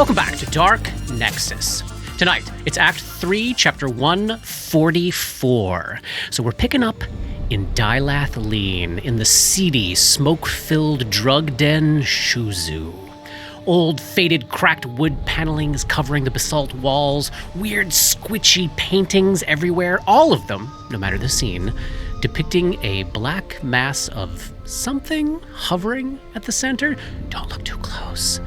Welcome back to Dark Nexus. Tonight, it's Act 3, Chapter 144. So we're picking up in Dilathleen, in the seedy, smoke-filled drug den Shuzu. Old, faded, cracked wood panelings covering the basalt walls, weird, squishy paintings everywhere, all of them, no matter the scene, depicting a black mass of something hovering at the center. Don't look too close.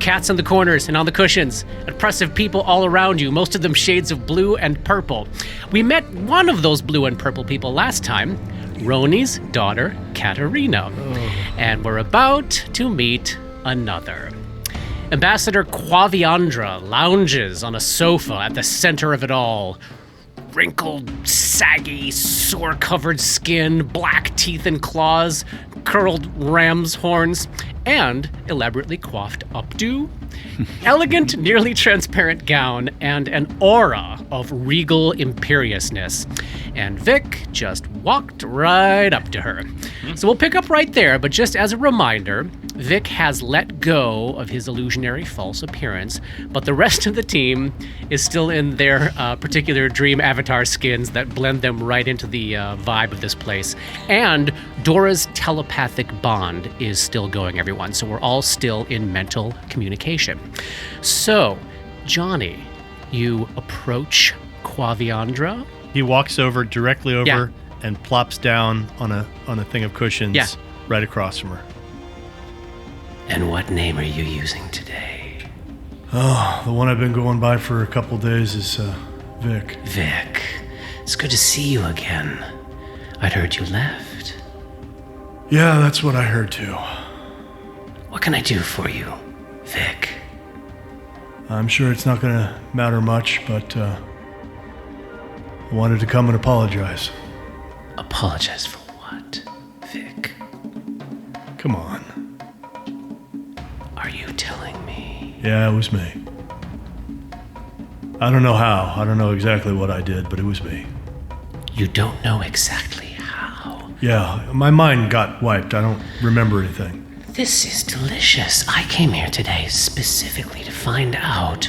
Cats in the corners and on the cushions. Oppressive people all around you, most of them shades of blue and purple. We met one of those blue and purple people last time, Roni's daughter, Katerina. And we're about to meet another. Ambassador Quaviandra lounges on a sofa at the center of it all. Wrinkled, saggy, sore-covered skin, black teeth and claws, curled ram's horns, and elaborately coiffed updo, elegant, nearly transparent gown, and an aura of regal imperiousness. And Vic just walked right up to her. So we'll pick up right there, but just as a reminder, Vic has let go of his illusionary false appearance, but the rest of the team is still in their particular dream avatar skins that blend them right into the vibe of this place. And Dora's telepathic bond is still going, everyone, so we're all still in mental communication. So, Johnny, you approach Quaviandra. He walks over directly over and plops down on a thing of cushions right across from her. And what name are you using today? Oh, the one I've been going by for a couple days is Vic. Vic, it's good to see you again. I'd heard you left. Yeah, that's what I heard too. What can I do for you, Vic? I'm sure it's not gonna matter much, but I wanted to come and apologize. Apologize for what, Vic? Come on. Are you telling me? Yeah, it was me. I don't know how. I don't know exactly what I did, but it was me. You don't know exactly how? Yeah, my mind got wiped. I don't remember anything. This is delicious. I came here today specifically to find out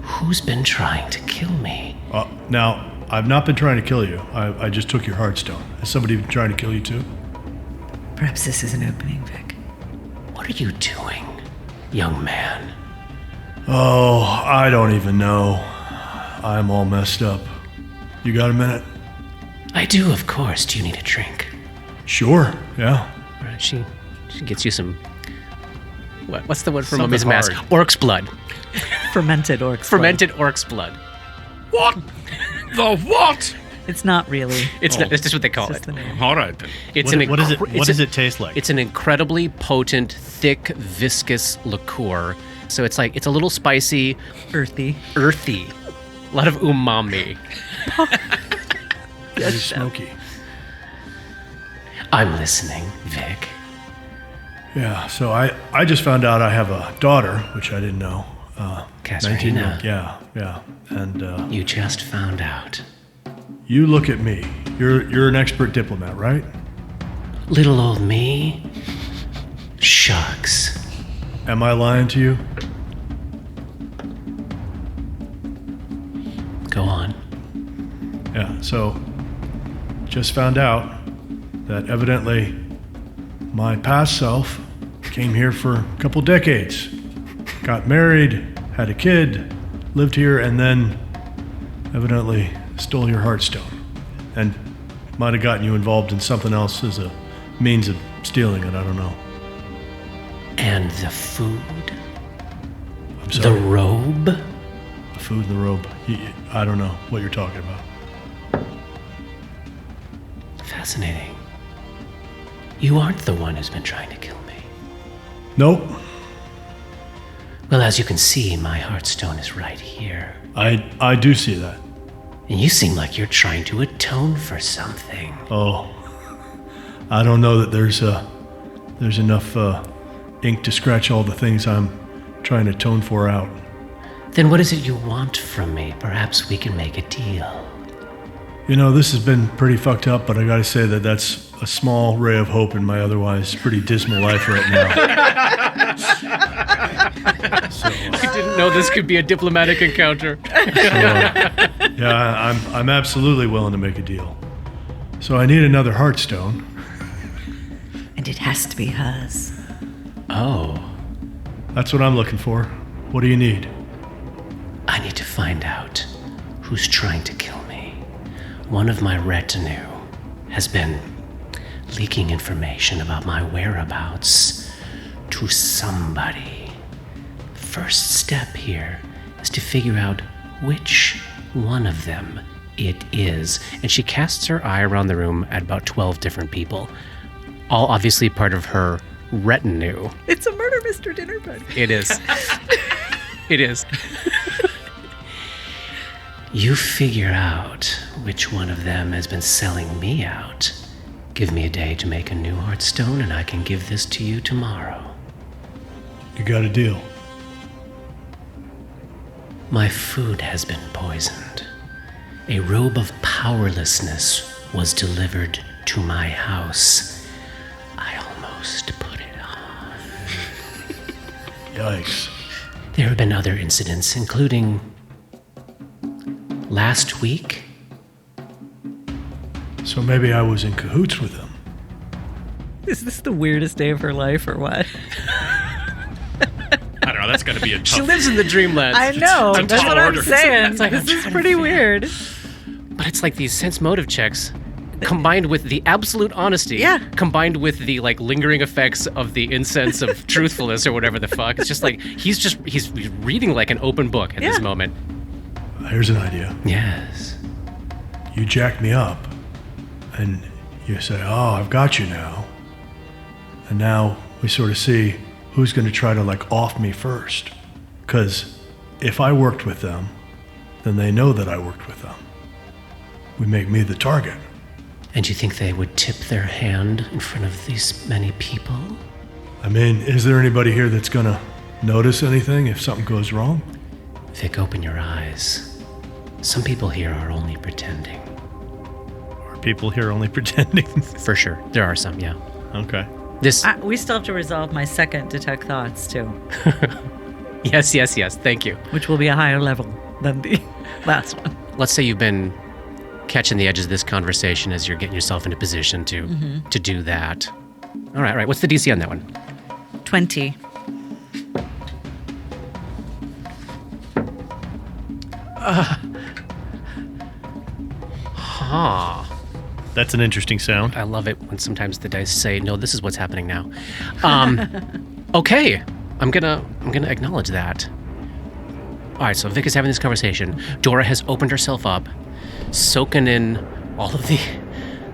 who's been trying to kill me. Now, I've not been trying to kill you. I just took your heartstone. Has somebody been trying to kill you too? Perhaps this is an opening, Vic. What are you doing, young man? Oh, I don't even know. I'm all messed up. You got a minute? I do, of course. Do you need a drink? Sure, yeah. All right, she gets you some... What's the word for Something Mummy's mask? hard. Orc's blood. Fermented orc's Fermented orc's blood. What? The what? blood. It's not really. It's not, that's just what they call It's it. just the name. All right then. It's What does it taste like? It's an incredibly potent, thick, viscous liqueur. So it's a little spicy, Earthy. earthy, a lot of umami. Very smoky. I'm listening, Vic. Yeah, so I just found out I have a daughter, which I didn't know. Katerina. Yeah. And You just found out. you look at me. You're an expert diplomat, right? Little old me? Shucks. Am I lying to you? Go on. Yeah, so just found out that evidently my past self came here for a couple decades. Got married, had a kid, lived here, and then evidently stole your heartstone. And might have gotten you involved in something else as a means of stealing it, I don't know. And the food? I'm The sorry. robe? The food and the robe. I don't know what you're talking about. Fascinating. You aren't the one who's been trying to kill me. Nope. Well, as you can see, my heartstone is right here. I do see that. And you seem like you're trying to atone for something. Oh, I don't know that there's enough ink to scratch all the things I'm trying to atone for out. Then what is it you want from me? Perhaps we can make a deal. This has been pretty fucked up, but I gotta say that that's a small ray of hope in my otherwise pretty dismal life right now. I didn't know this could be a diplomatic encounter. Yeah, I'm absolutely willing to make a deal. So I need another Heartstone. And it has to be hers. Oh, That's what I'm looking for. What do you need? I need to find out who's trying to kill me. One of my retinue has been leaking information about my whereabouts to somebody. First step here is to figure out which one of them it is. And she casts her eye around the room at about 12 different people, all obviously part of her retinue. It's a murder, Mr. Dinner Party. It is. It is. You figure out which one of them has been selling me out. Give me a day to make a new Heartstone, and I can give this to you tomorrow. You got a deal. My food has been poisoned. A robe of powerlessness was delivered to my house. I almost put it on. Yikes. There have been other incidents, including last week. So maybe I was in cahoots with them. Is this the weirdest day of her life or what? I don't know. That's got to be a She tough. lives in the dreamland. I know. It's a That's tall what I'm order. saying. It's like, I'm This is trying to pretty figure- weird. But it's like these sense motive checks combined with the absolute honesty, Yeah. combined with the like lingering effects of the incense of truthfulness or whatever the fuck. It's just like he's reading like an open book at this Yeah. moment. Here's an idea. Yes. You jack me up, and you say, "Oh, I've got you now." And now we sort of see who's going to try to like off me first. Because if I worked with them, then they know that I worked with them. We make me the target. And you think they would tip their hand in front of these many people? I mean, is there anybody here that's going to notice anything if something goes wrong? Vic, open your eyes. Some people here are only pretending. Are people here only pretending? For sure. There are some, yeah. Okay. This We still have to resolve my second detect thoughts, too, yes, thank you. which will be a higher level than the last one. Let's say you've been catching the edges of this conversation as you're getting yourself into position to do that. All right. What's the DC on that one? 20. Huh. That's an interesting sound. I love it when sometimes the dice say, "No, this is what's happening now." Okay, I'm gonna acknowledge that. All right, so Vic is having this conversation. Dora has opened herself up, soaking in all of the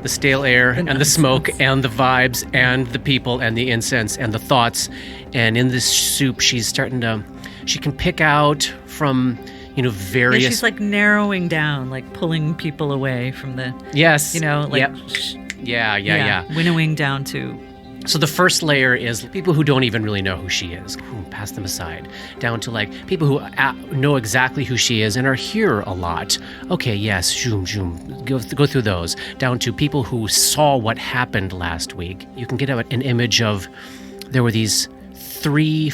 stale air and the smoke and the vibes and the people and the incense and the thoughts. And in this soup, she's starting to. She can pick out from various. Yeah, she's like narrowing down, like pulling people away from the, Yes. like Yep. Yeah. winnowing down to. So the first layer is people who don't even really know who she is. Pass them aside. Down to like people who know exactly who she is and are here a lot. Okay, yes, zoom. Go through those. Down to people who saw what happened last week. You can get an image of there were these three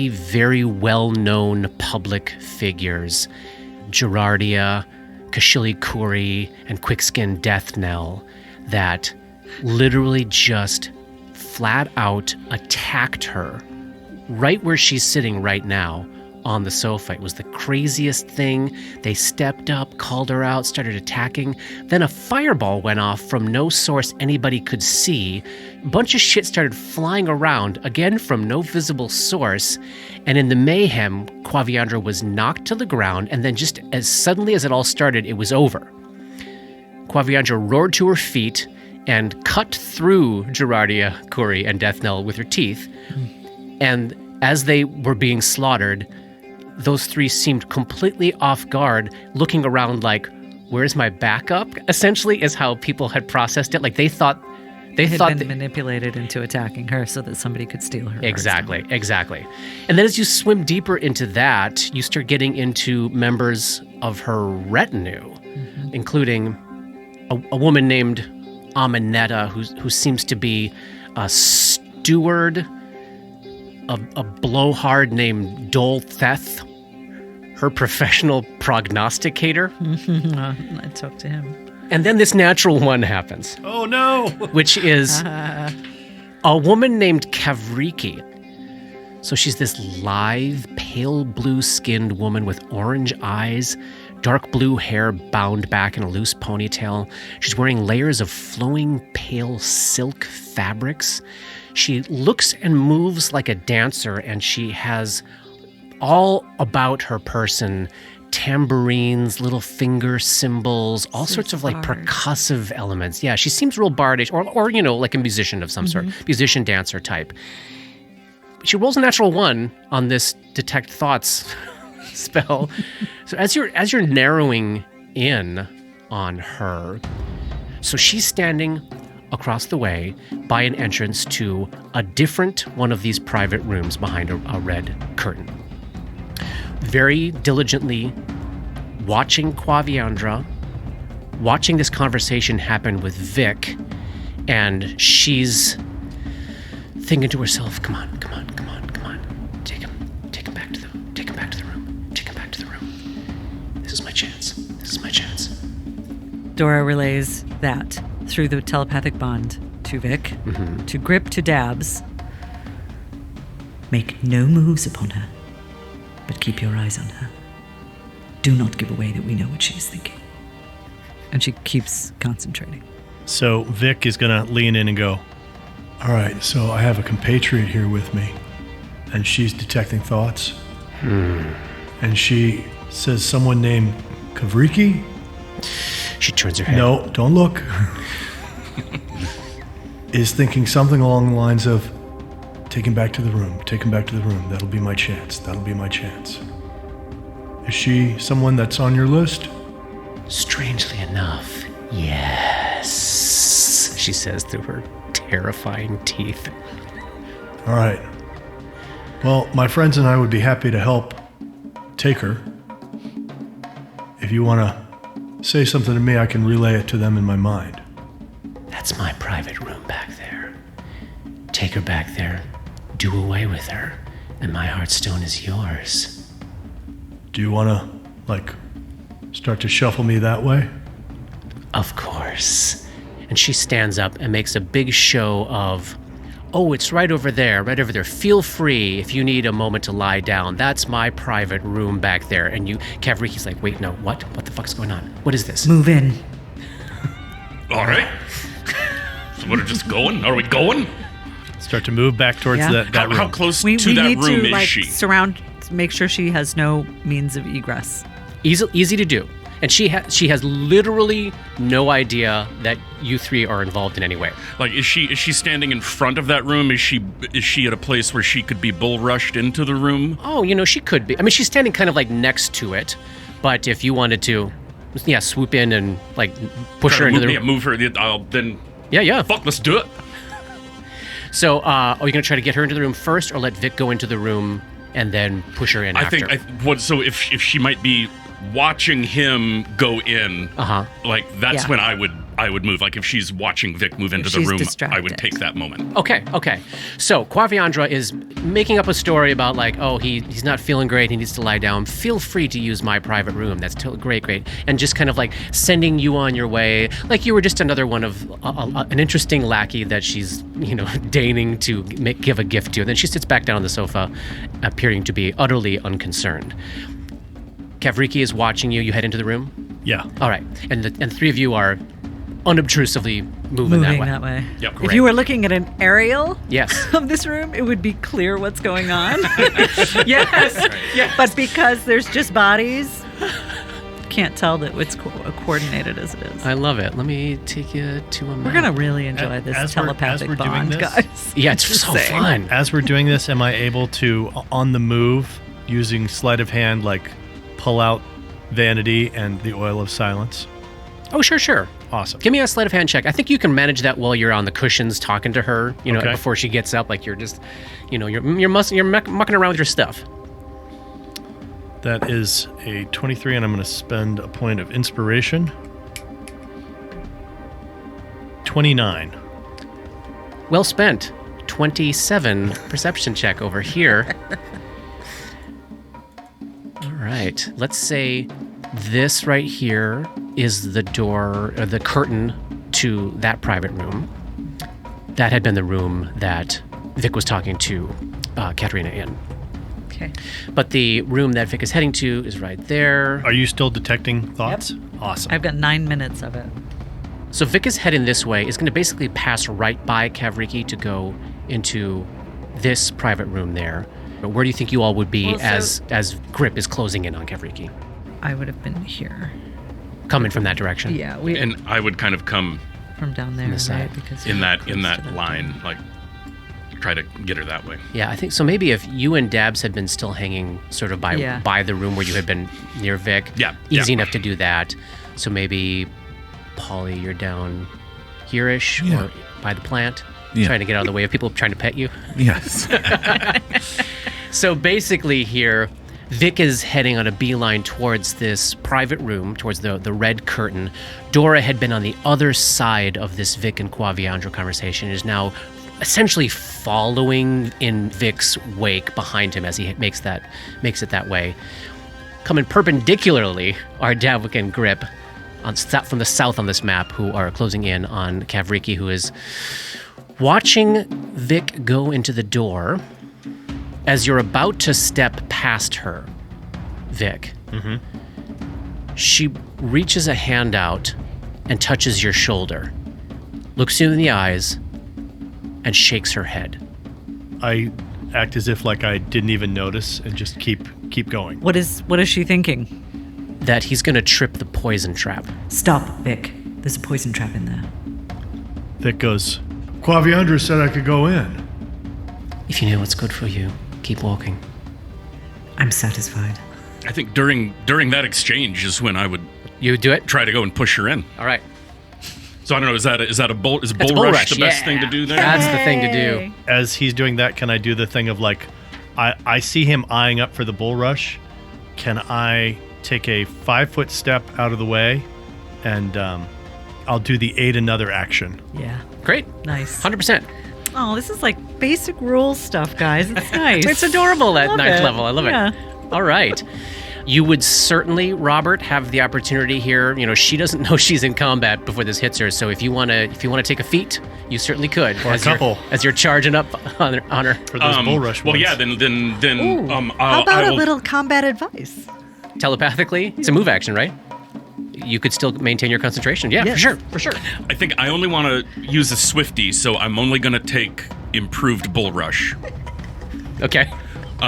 very well-known public figures. Gerardia, Kashili Kuri, and Quickskin Deathnell that literally just flat out attacked her right where she's sitting right now on the sofa. It was the craziest thing. They stepped up, called her out, started attacking. Then a fireball went off from no source anybody could see. A bunch of shit started flying around, again from no visible source. And in the mayhem, Quaviandra was knocked to the ground, and then just as suddenly as it all started, it was over. Quaviandra roared to her feet and cut through Gerardia, Kuri, and Deathnell with her teeth. And as they were being slaughtered, those three seemed completely off guard, looking around like, where's my backup? Essentially is how people had processed it. Like they thought They had thought been manipulated into attacking her so that somebody could steal her. Exactly. And then as you swim deeper into that, you start getting into members of her retinue, including a woman named Aminetta, who seems to be a steward, a blowhard named Doltheth, her professional prognosticator. I talked to him. And then this natural one happens. Oh, no. Which is a woman named Kavriki. So she's this lithe, pale blue-skinned woman with orange eyes, dark blue hair bound back in a loose ponytail. She's wearing layers of flowing pale silk fabrics. She looks and moves like a dancer, and she has all about her person tambourines, little finger cymbals, all sorts of like percussive elements. Yeah, she seems real bardish, or like a musician of some sort, musician dancer type. She rolls a natural 1 on this detect thoughts spell. So as you're narrowing in on her, so she's standing across the way by an entrance to a different one of these private rooms behind a red curtain. Very diligently watching Quaviandra, watching this conversation happen with Vic, and she's thinking to herself, come on. Take him back to the room. This is my chance. Dora relays that through the telepathic bond to Vic, to Grip, to Dabs. Make no moves upon her, but keep your eyes on her. Do not give away that we know what she is thinking. And she keeps concentrating. So Vic is going to lean in and go, All right, so I have a compatriot here with me, and she's detecting thoughts. And she says someone named Kavriki? She turns her head. No, don't look. Is thinking something along the lines of, take him back to the room. That'll be my chance. Is she someone that's on your list? Strangely enough, yes, she says through her terrifying teeth. All right. Well, my friends and I would be happy to help take her. If you want to say something to me, I can relay it to them in my mind. That's my private room back there. Take her back there, do away with her, and my heartstone is yours. Do you want to, start to shuffle me that way? Of course. And she stands up and makes a big show of, oh, it's right over there. Feel free if you need a moment to lie down. That's my private room back there. And Kavriki's like, wait, no, what? What the fuck's going on? What is this? Move in. All right. So we're just going? Are we going? start to move back towards that room. How close we to that need room to, is she? Surround, make sure she has no means of egress. Easy to do. And she has literally no idea that you three are involved in any way. Like, is she standing in front of that room? Is she at a place where she could be bull rushed into the room? Oh, she could be. I mean, she's standing kind of like next to it. But if you wanted to, swoop in and like push her into the room. Move her. Then. Yeah. Fuck, let's do it. So, are you going to try to get her into the room first, or let Vic go into the room and then push her in after? So if she might be watching him go in, like that's when I would move. Like if she's watching Vic move into the room, distracted. I would take that moment. Okay. So Quaviandra is making up a story about like, oh, he's not feeling great. He needs to lie down. Feel free to use my private room. That's great. And just kind of like sending you on your way. Like you were just another one of an interesting lackey that she's, deigning to give a gift to. And then she sits back down on the sofa, appearing to be utterly unconcerned. Kavriki is watching you. You head into the room? Yeah. All right. And the three of you are unobtrusively moving that way. Yep. If you were looking at an aerial Yes. of this room, it would be clear what's going on. Yes. But because there's just bodies, can't tell that it's coordinated as it is. I love it. Let me take you to a map. We're going to really enjoy this telepathic bond, guys. Yeah, it's so fun. As we're doing this, am I able to, on the move, using sleight of hand, like pull out Vanity and the Oil of Silence? Oh, sure. Awesome. Give me a sleight of hand check. I think you can manage that while you're on the cushions talking to her, Okay. before she gets up. Like you're just, you're mucking around with your stuff. That is a 23, and I'm going to spend a point of inspiration. 29. Well spent. 27 perception check over here. All right. Let's say this right here is the door, or the curtain to that private room. That had been the room that Vic was talking to Katerina in. Okay. But the room that Vic is heading to is right there. Are you still detecting thoughts? Yep. Awesome. I've got 9 minutes of it. So Vic is heading this way. Is going to basically pass right by Kavriki to go into this private room there. But where do you think you all would be as Grip is closing in on Kavriki? I would have been here. Coming from that direction. Yeah, And I would kind of come from down there, the side. right? Because in we're that close to line, door. like try to get her that way. Yeah, I think so. Maybe if you and Dabs had been still hanging sort of by the room where you had been near Vic, easy enough to do that. So maybe Polly, you're down here-ish or by the plant, trying to get out of the way of people trying to pet you. Yes. So basically here, Vic is heading on a beeline towards this private room, towards the red curtain. Dora had been on the other side of this Vic and Quaviandro conversation, is now essentially following in Vic's wake behind him as he makes it that way. Coming perpendicularly are Davik and Grip from the south on this map, who are closing in on Kavriki, who is watching Vic go into the door. As you're about to step past her, Vic, she reaches a hand out and touches your shoulder, looks you in the eyes, and shakes her head. I act as if like I didn't even notice and just keep going. What is she thinking? That he's going to trip the poison trap. Stop, Vic. There's a poison trap in there. Vic goes, Quaviandra said I could go in. If you know what's good for you, keep walking. I'm satisfied. I think during that exchange is when I would You do it? try to go and push her in. All right. So I don't know, is bull That's rush the best yeah. thing to do there? That's the thing to do. as he's doing that, can I do the thing of like, I see him eyeing up for the bull rush. Can I take a 5-foot step out of the way and I'll do the aid another action. Yeah. Great. Nice. 100%. Oh, this is like basic rules stuff, guys. It's nice. It's adorable at Love ninth it. level. I love Yeah. it. All right. You would certainly, Robert, have the opportunity here. You know, she doesn't know she's in combat before this hits her. So if you want to take a feat, you certainly could. Or a couple. As you're charging up on her. For those bull rush Well, ones. yeah, then Ooh. How about a little combat advice? Telepathically, it's a move action, right? You could still maintain your concentration. Yeah, Yes. for sure. I think I only want to use a Swifty, so I'm only going to take improved bull rush. Okay.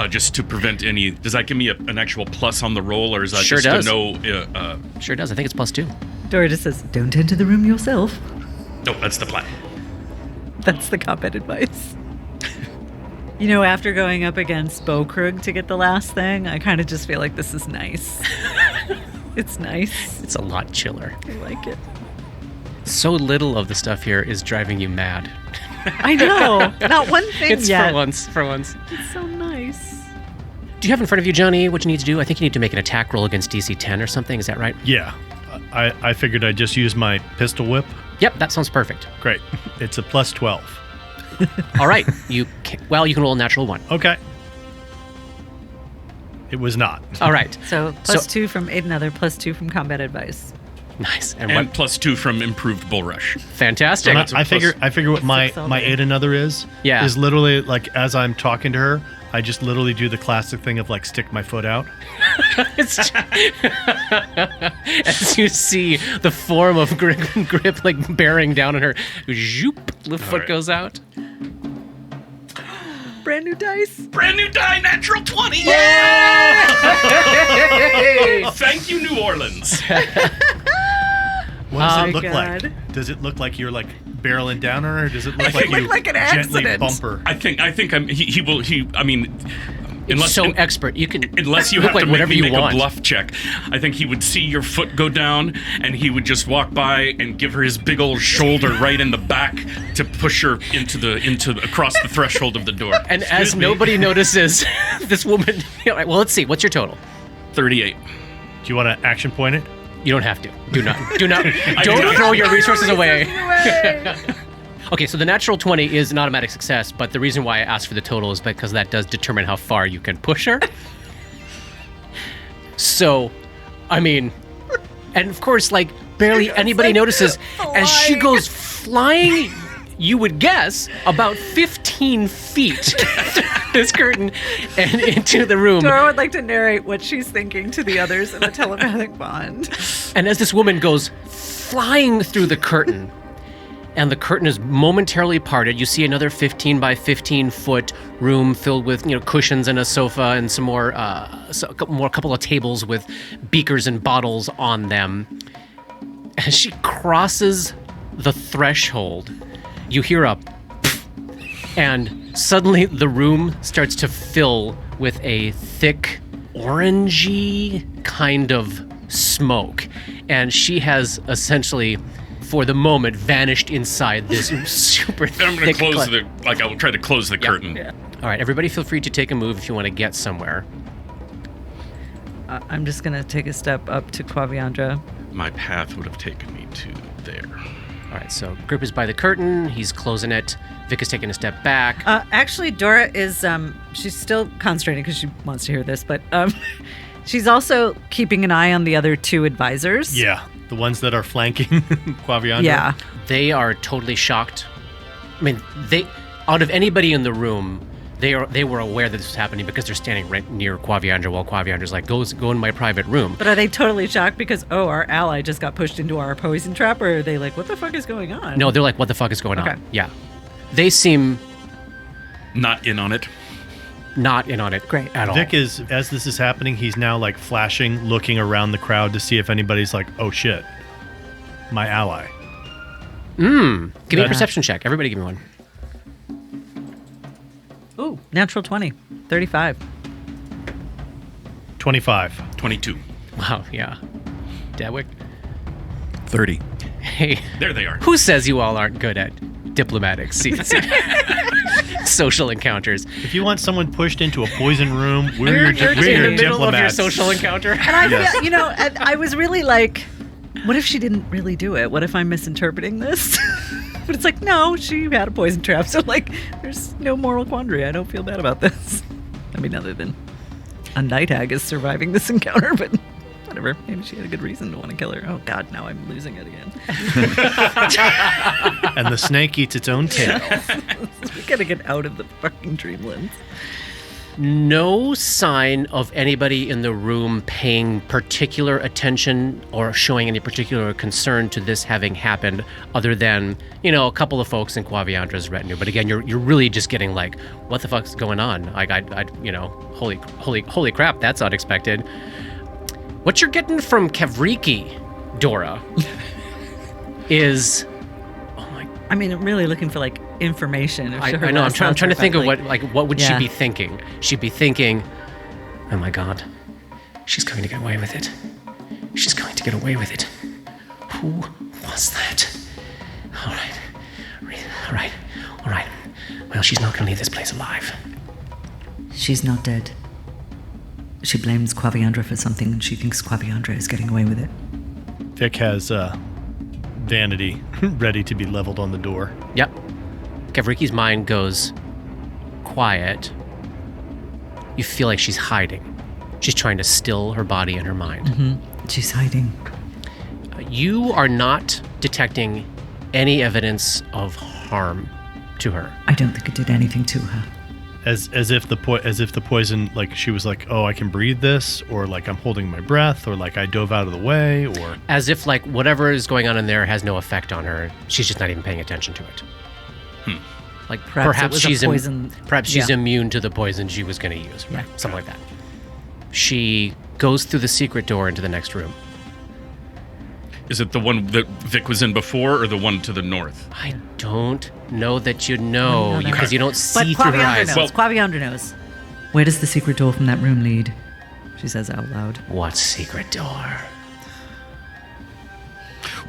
Just to prevent any. Does that give me an actual plus on the roll, or is that Sure just does. a no? Sure does. I think it's +2. Dora just says, "Don't enter the room yourself." No, that's the plan. That's the combat advice. You know, after going up against Bokrug to get the last thing, I kind of just feel like this is nice. It's nice. It's a lot chiller. I like it. So little of the stuff here is driving you mad. I know. Not one thing It's yet. for once. It's so nice. Do you have in front of you, Johnny, what you need to do? I think you need to make an attack roll against DC 10 or something. Is that right? Yeah. I figured I'd just use my pistol whip. Yep, that sounds perfect. Great. It's a +12. All right. You can roll a natural 1. Okay. It was not. All right. So +2 from Aid Another, +2 from combat advice. Nice. And And what? +2 from improved bull rush. Fantastic. And That's a I figure what my 6 all my day. aid another is Yeah. is literally like as I'm talking to her, I just literally do the classic thing of like stick my foot out. It's as you see the form of Grip like bearing down on her, zoop, the foot right. goes out. Brand new dice. Brand new die, natural 20! Thank you, New Orleans. What does Oh it look my like? God. Does it look like you're like barreling down on her, or does it look think like it you looked like an gently accident. bump her? I think I mean It's so expert. You can unless you look have like to whatever make you me want. a bluff check. I think he would see your foot go down, and he would just walk by and give her his big old shoulder right in the back to push her into across the threshold of the door. And as nobody notices, this woman. Well, let's see. What's your total? 38. Do you want to action point it? You don't have to. Do not. Don't throw your resources away. Okay, so the natural 20 is an automatic success, but the reason why I asked for the total is because that does determine how far you can push her. So, I mean, and of course, like, barely anybody notices as she goes flying, you would guess, about 15 feet through this curtain and into the room. Dora would like to narrate what she's thinking to the others in a telepathic bond. And as this woman goes flying through the curtain, and the curtain is momentarily parted, you see another 15 by 15 foot room filled with, cushions and a sofa and some more, a couple of tables with beakers and bottles on them. As she crosses the threshold, you hear a pff, and suddenly the room starts to fill with a thick, orangey kind of smoke. And she has essentially, for the moment, vanished inside this super thick. I'm going to close I will try to close the curtain. Yeah. All right, everybody feel free to take a move if you want to get somewhere. I'm just going to take a step up to Quaviandra. My path would have taken me to there. All right, so Grip is by the curtain. He's closing it. Vic is taking a step back. Actually, Dora is, she's still concentrating because she wants to hear this, but she's also keeping an eye on the other two advisors. Yeah, the ones that are flanking Quaviandra. Yeah. They are totally shocked. I mean, out of anybody in the room, they were aware that this was happening because they're standing right near Quaviandra while Quaviandra's like, go in my private room. But are they totally shocked because, our ally just got pushed into our poison trap, or are they like, what the fuck is going on? No, they're like, what the fuck is going Okay. on? Yeah. They seem Not in on it. not in on it Great. at all. Vic is, as this is happening, he's now like flashing, looking around the crowd to see if anybody's like, oh shit, my ally. Give me a perception check. Everybody give me one. Ooh, natural 20. 35. 25. 22. Wow, yeah. Dadwick? 30. Hey, There they are. who says you all aren't good at diplomatic social encounters? If you want someone pushed into a poison room, You're we're in your the middle of your diplomats. social encounter. And I feel, I was really like, what if she didn't really do it? What if I'm misinterpreting this? But it's like, no, she had a poison trap. So, like, there's no moral quandary. I don't feel bad about this. I mean, other than a night hag is surviving this encounter, but whatever. Maybe she had a good reason to want to kill her. Oh, God, now I'm losing it again. And the snake eats its own tail. We gotta get out of the fucking dreamlands. No sign of anybody in the room paying particular attention or showing any particular concern to this having happened, other than, a couple of folks in Quaviandra's retinue. But again, you're really just getting like, what the fuck's going on? Like, holy crap, that's unexpected. What you're getting from Kavriki, Dora, is, I mean, I'm really looking for, like, information. I know. I'm trying to think of what would she be thinking? She'd be thinking, oh my God, she's going to get away with it. She's going to get away with it. Who was that? All right. Well, she's not going to leave this place alive. She's not dead. She blames Quaviandra for something and she thinks Quaviandra is getting away with it. Vic has vanity ready to be leveled on the door. Yep. Kavriki's mind goes quiet. You feel like she's hiding. She's trying to still her body and her mind. Mm-hmm. She's hiding. You are not detecting any evidence of harm to her. I don't think it did anything to her. As if the poison, like she was like, oh, I can breathe this, or like I'm holding my breath, or like I dove out of the way, or as if like whatever is going on in there has no effect on her. She's just not even paying attention to it. Like perhaps she's she's immune to the poison she was going to use, right? Something like that. She goes through the secret door into the next room. Is it the one that Vic was in before, or the one to the north? I don't know that you know because you don't see but through her eyes. Knows. Quaviandra knows. Where does the secret door from that room lead? She says out loud. What secret door?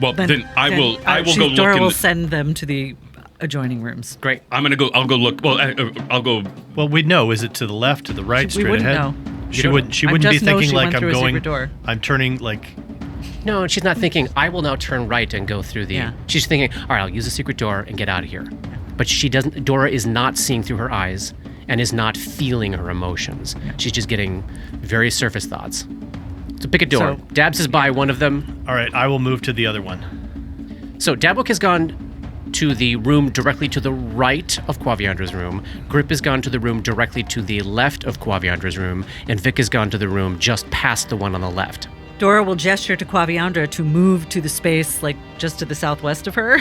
Well, then I will go look Dora in will the, send them to the adjoining rooms. Great. I'll go look. Well, I'll go. Well, we'd know. Is it to the left, to the right, We straight wouldn't ahead? know. She wouldn't. She I wouldn't be just know thinking she like went I'm through a going. secret door. I'm turning like. No, she's not thinking, I will now turn right and go through the... Yeah. She's thinking, all right, I'll use the secret door and get out of here. But she doesn't... Dora is not seeing through her eyes and is not feeling her emotions. She's just getting very surface thoughts. So pick a door. So- Dabs is by one of them. All right, I will move to the other one. So Dabwick has gone to the room directly to the right of Quaviandra's room. Grip has gone to the room directly to the left of Quaviandra's room. And Vic has gone to the room just past the one on the left. Dora will gesture to Quaviandra to move to the space, like, just to the southwest of her.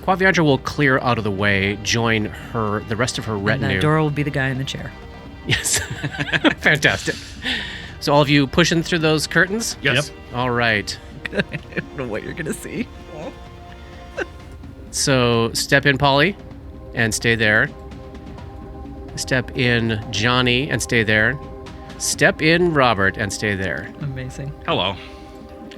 Quaviandra will clear out of the way, join the rest of her And retinue. Dora will be the guy in the chair. Yes. Fantastic. So all of you pushing through those curtains? Yes. All right. I don't know what you're going to see. So step in, Polly, and stay there. Step in, Johnny, and stay there. Step in, Robert, and stay there. Amazing. Hello.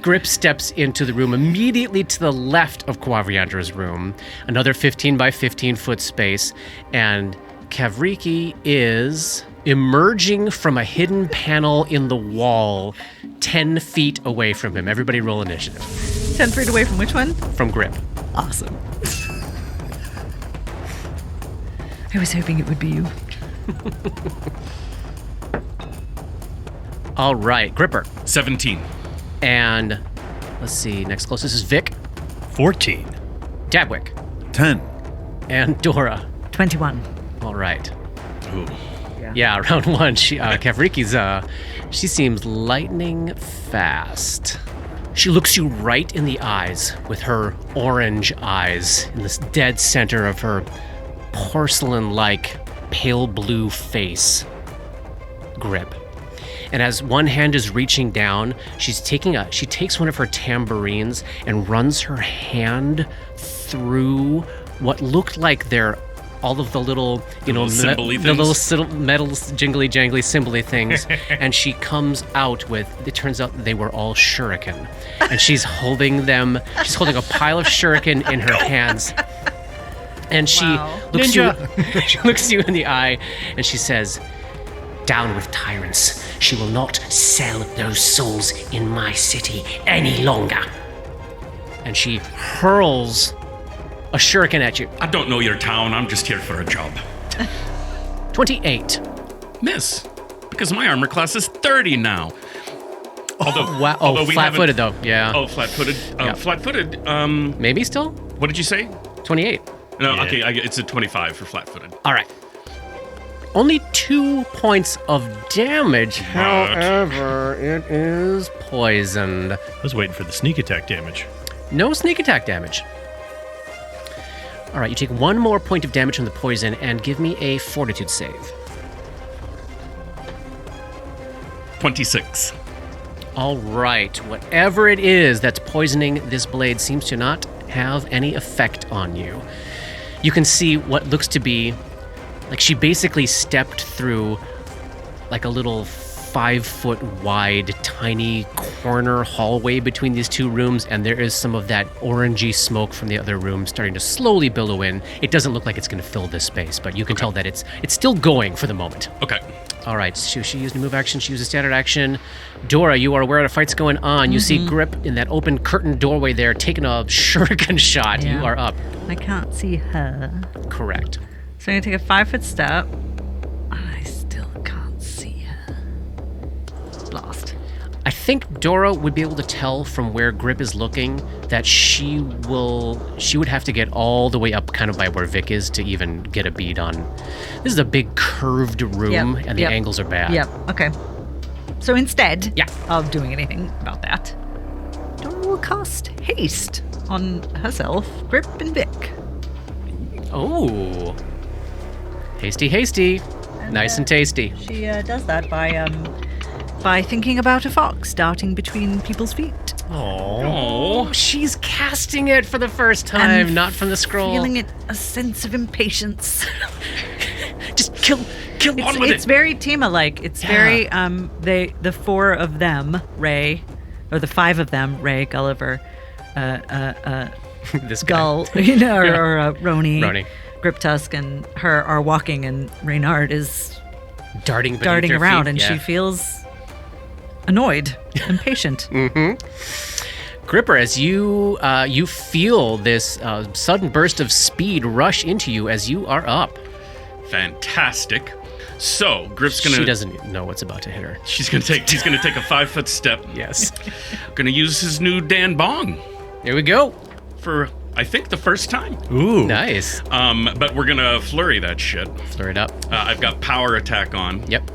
Grip steps into the room immediately to the left of Quaviandra's room, another 15 by 15 foot space, and Kavriki is emerging from a hidden panel in the wall 10 feet away from him. Everybody roll initiative. 10 feet away from which one? From Grip. Awesome. I was hoping it would be you. All right, Gripper. 17. And let's see, next closest is Vic, 14. Dabwick, 10. and Dora. 21. All right. Ooh. Yeah, round one. Kavriki's, she seems lightning fast. She looks you right in the eyes with her orange eyes in this dead center of her porcelain-like pale blue face. Grip. And as one hand is reaching down, she takes one of her tambourines and runs her hand through what looked like all of the little, Symbol-y the little things? metal jingly jangly symbol-y things, and she comes out with. It turns out they were all shuriken, and she's holding them. She's holding a pile of shuriken in her hands, and she looks she looks you in the eye, and she says, "Down with tyrants. She will not sell those souls in my city any longer." And she hurls a shuriken at you. I don't know your town. I'm just here for a job. 28. Miss. Because my armor class is 30 now. Wow. although we Flat-footed haven't- though. Yeah. Oh, flat-footed. Yeah. Flat-footed. Maybe still? What did you say? 28. No, Yeah. okay. It's a 25 for flat-footed. All right. Only 2 points of damage. However, it is poisoned. I was waiting for the sneak attack damage. No sneak attack damage. All right, you take 1 more point of damage from the poison and give me a fortitude save. 26. All right, whatever it is that's poisoning this blade seems to not have any effect on you. You can see what looks to be like she basically stepped through like a little 5-foot wide tiny corner hallway between these two rooms, and there is some of that orangey smoke from the other room starting to slowly billow in. It doesn't look like it's going to fill this space, but you can tell that it's still going for the moment. Okay. All right, so she used a move action, she used a standard action. Dora, you are aware the fight's going on. You see Grip in that open curtain doorway there taking a shuriken shot. Yeah. You are up. I can't see her. Correct. So I'm going to take a 5-foot step. And I still can't see her. Blast. I think Dora would be able to tell from where Grip is looking that she would have to get all the way up kind of by where Vic is to even get a bead on. This is a big curved room, Yep, and the yep. angles are bad. Yep, okay. So instead Yeah. of doing anything about that, Dora will cast haste on herself, Grip, and Vic. Oh. Hasty. Nice and tasty. She does that by thinking about a fox darting between people's feet. Oh. She's casting it for the first time, And not from the scroll. Feeling a sense of impatience. Just kill kill on with It's it. very Tima-like. It's very the four of them, Ray, or the five of them, Ray, Gulliver, This guy. Gull, or Roni, Roni. Griptusk, and her are walking, and Reynard is darting beneath darting their around, feet. and Yeah. she feels annoyed, impatient. Gripper, as you you feel this sudden burst of speed rush into you as you are up. Fantastic. So Grip's gonna. She doesn't know what's about to hit her. He's gonna take a 5-foot step. Yes. Gonna use his new Dan Bong Here we go. for I think the first time. Ooh. Nice. But we're gonna flurry that shit. Flare it up. I've got power attack on. Yep.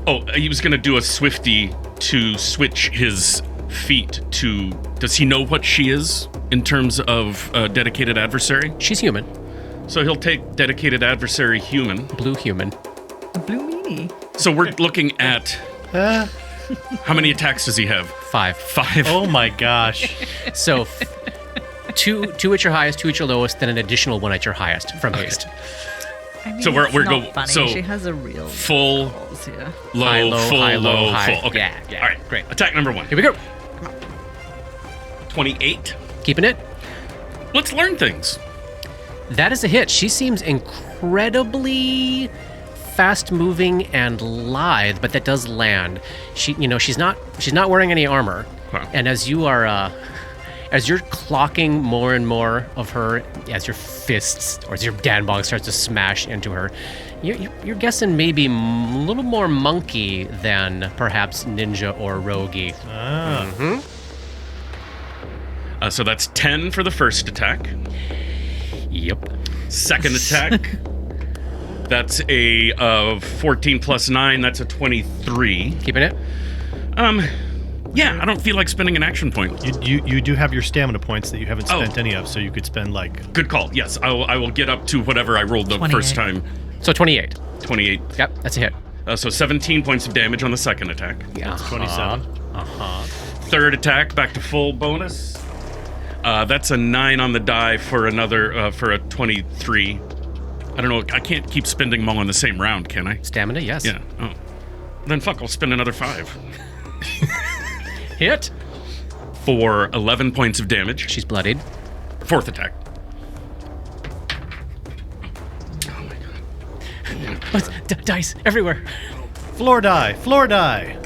Oh, he was gonna do a swifty to switch his feet to. Does he know what she is in terms of dedicated adversary? She's human. So he'll take dedicated adversary human. Blue human. A blue meanie. So we're looking at how many attacks does he have? 5. 5. Oh my gosh. So two at your highest, 2 at your lowest, then an additional 1 at your highest from haste. I mean, So we're it's not go- funny. so she has a real Full, balls, yeah. low, High, low, full, high, low, low, high. full. Okay. Yeah, All right, great. Attack number 1. Here we go. 28. Keeping it. Let's learn things. That is a hit. She seems incredibly fast moving and lithe, but that does land. She's not wearing any armor. Wow. And as you are as you're clocking more and more of her, as your fists or as your danbong starts to smash into her, you're guessing maybe a little more monkey than perhaps ninja or roguey. So that's 10 for the first attack. Yep. Second attack. That's a 14 plus 9. That's a 23. Keeping it. Yeah, I don't feel like spending an action point. You do have your stamina points that you haven't Oh. spent any of, so you could spend like. Good call. Yes, I will get up to whatever I rolled the 28. first time. So 28. 28. Yep, that's a hit. So 17 points of damage on the second attack. Yeah. 27. Third attack, back to full bonus. That's a 9 on the die for another for a 23. I don't know. I can't keep spending them all in the same round, can I? Stamina, yes. Yeah. Oh. Then fuck, I'll spend another 5 Hit. for 11 points of damage. She's bloodied. Fourth attack. What's dice everywhere? Floor die. Floor die.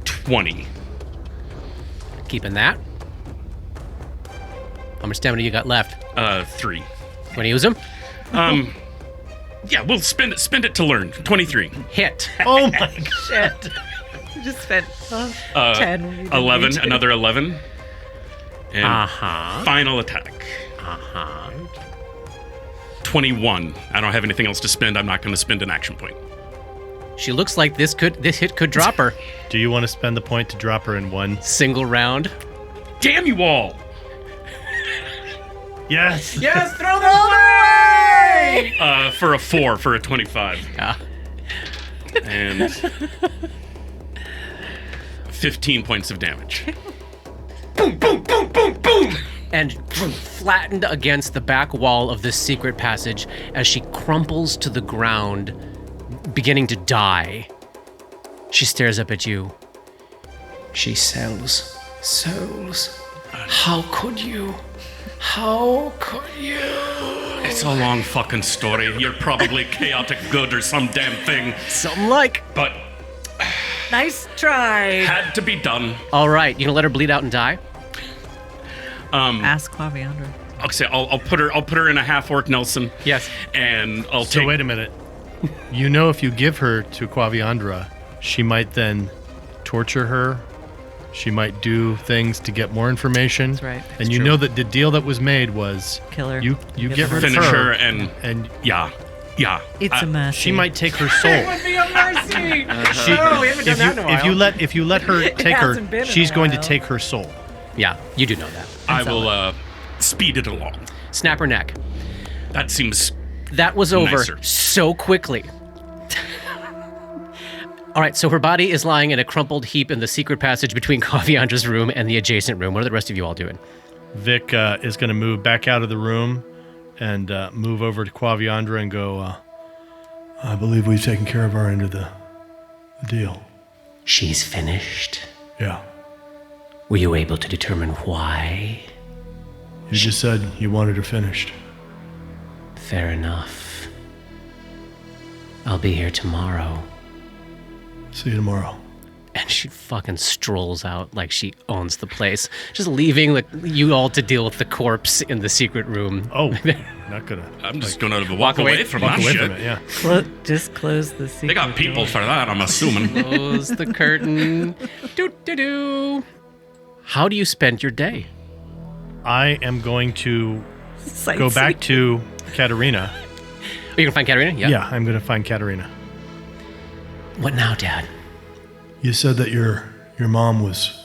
20. Keeping that. How much stamina you got left? 3. Want to use them? Yeah, we'll spend it to learn. 23. Hit. Oh my god. Shit. You just spent 10. when you didn't 11. need to. Another 11. And Uh-huh. final attack. 21. I don't have anything else to spend. I'm not going to spend an action point. She looks like this hit could drop her. Do you want to spend the point to drop her in one? Single round. Damn you all! Yes. Yes, throw them away! For a 4 for a 25. Yeah. And 15 points of damage. Boom, boom, boom, boom, boom! And flattened against the back wall of this secret passage as she crumples to the ground, beginning to die. She stares up at you. She sells souls. How could you? How could you? It's a long fucking story. You're probably chaotic good or some damn thing, Something like. but Nice try. had to be done. All right, you gonna let her bleed out and die? Ask Claviandra. Okay, I'll put her in a half orc Nelson. Yes. And I'll So take. wait a minute. You know, if you give her to Quaviandra, she might then torture her. She might do things to get more information. That's right. And you know that the deal that was made was Kill her. You Get get her. rid of Finish her her, and yeah, It's a mercy. she might take her soul. be a mercy. She, Oh, we haven't done that in a while. if you let her take hasn't been her, in a she's going to while. take her soul. Yeah, you do know that. I will speed it along. Snap her neck. That seems That was over Nicer. so quickly. All right, so her body is lying in a crumpled heap in the secret passage between Claviandra's room and the adjacent room. What are the rest of you all doing? Vic is going to move back out of the room and move over to Quaviandra and go, I believe we've taken care of our end of the deal. She's finished. Yeah. Were you able to determine why? You just said you wanted her finished. Fair enough. I'll be here tomorrow. See you tomorrow. And she fucking strolls out like she owns the place, just leaving you all to deal with the corpse in the secret room. Oh, not gonna. I'm just gonna walk away from Walk that away shit. from it, yeah. Just close the secret They got people door. for that, I'm assuming. Close the curtain. Do. How do you spend your day? I am going to Sightseeing. go back to Katerina. Are you gonna find Katerina? Yeah, I'm going to find Katerina. What now, Dad? You said that your mom was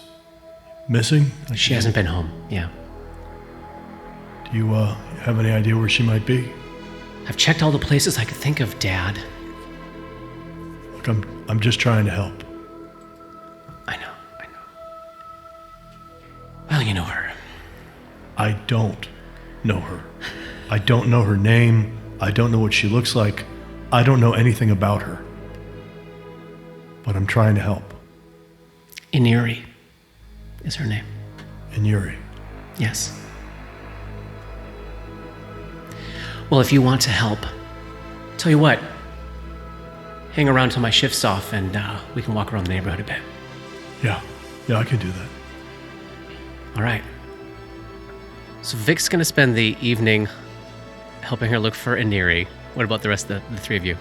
missing? She hasn't been home. Yeah. Do you have any idea where she might be? I've checked all the places I could think of, Dad. Look, I'm just trying to help. I know. Well, you know her. I don't know her. I don't know her name. I don't know what she looks like. I don't know anything about her. But I'm trying to help. Iniri is her name. And Yuri. Yes. Well, if you want to help, tell you what, hang around till my shift's off and we can walk around the neighborhood a bit. Yeah, I could do that. All right. So Vic's going to spend the evening helping her look for Iniri. What about the rest of the three of you?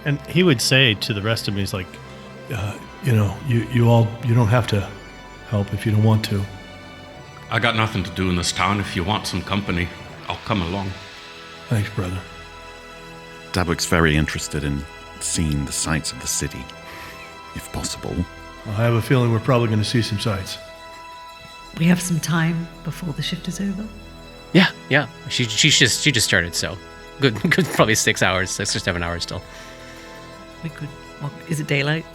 And he would say to the rest of me, he's like, You don't have to help if you don't want to. I got nothing to do in this town. If you want some company, I'll come along. Thanks, brother. Dabwick's very interested in seeing the sights of the city, if possible. I have a feeling we're probably going to see some sights. We have some time before the shift is over. Yeah. She just started, so good probably 6 hours, 6 or 7 hours still. We could walk. Is it daylight?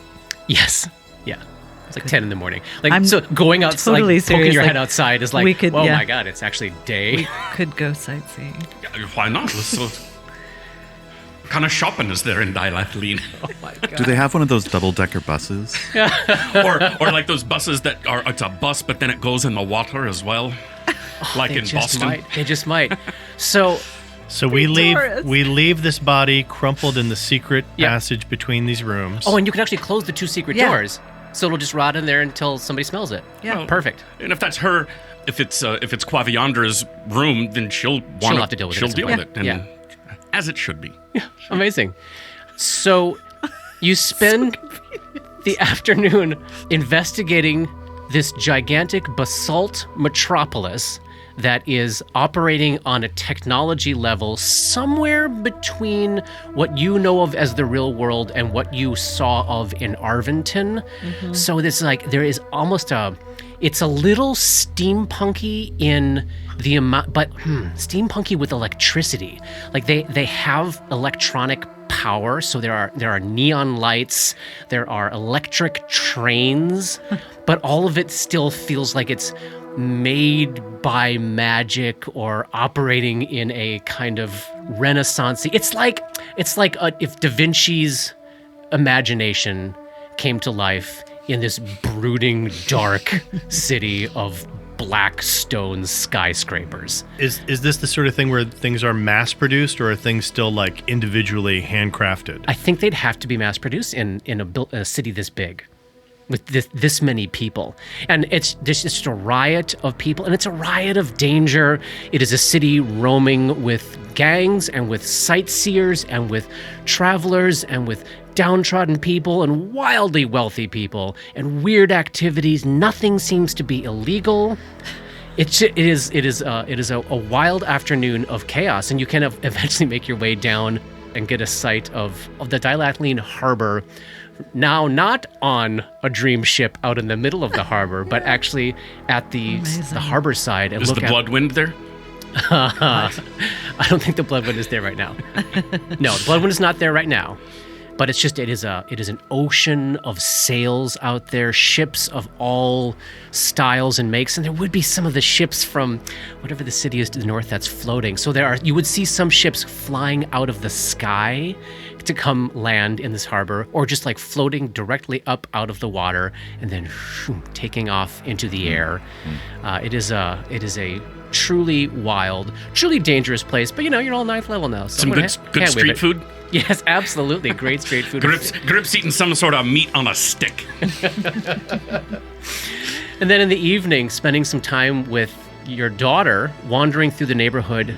Yes. Yeah. It's like Good. 10 in the morning. Like, I'm so going outside, totally like, poking serious, your like, head outside is like, we could- oh yeah. my God, it's actually day. We could go sightseeing. Yeah, why not? What kind of shopping is there in Dilathlene? Oh my God. Do they have one of those double-decker buses? or like those buses that are, it's a bus, but then it goes in the water as well? Like They in just Boston? might. They just might. So so we Taurus. leave this body crumpled in the secret Yeah. passage between these rooms. and you can actually close the two secret Yeah. doors. So it'll just rot in there until somebody smells it. Yeah. Well, Perfect. And if that's her, if it's Quaviandra's room, then she'll have to deal with it She'll at some deal point. with it, and Yeah. as it should be. Amazing. So you spend the afternoon investigating this gigantic basalt metropolis that is operating on a technology level somewhere between what you know of as the real world and what you saw of in Arventon. So this there is almost it's a little steampunky in the amount, but steampunky with electricity. Like they have electronic power, so there are neon lights, there are electric trains, but all of it still feels like it's made by magic or operating in a kind of Renaissance. It's like if Da Vinci's imagination came to life in this brooding, dark city of black stone skyscrapers. Is this the sort of thing where things are mass produced, or are things still like individually handcrafted? I think they'd have to be mass produced in a city this big, with this many people. And it's just a riot of people, and it's a riot of danger. It is a city roaming with gangs and with sightseers and with travelers and with downtrodden people and wildly wealthy people and weird activities. Nothing seems to be illegal. It is a wild afternoon of chaos, and you can eventually make your way down and get a sight of the Dilathlene harbor. Now, not on a dream ship out in the middle of the harbor, but actually at the harbor side. And Is look the at, Bloodwind there? I don't think the Bloodwind is there right now. No, the Bloodwind is not there right now. But it is an ocean of sails out there, ships of all styles and makes, and there would be some of the ships from whatever the city is to the north that's floating. So you would see some ships flying out of the sky to come land in this harbor, or just like floating directly up out of the water and then taking off into the air. It is a truly wild, truly dangerous place. But you're all 9th level now. So Some good street food. Yes, absolutely. Great street food. Grips eating some sort of meat on a stick. And then in the evening, spending some time with your daughter, wandering through the neighborhood,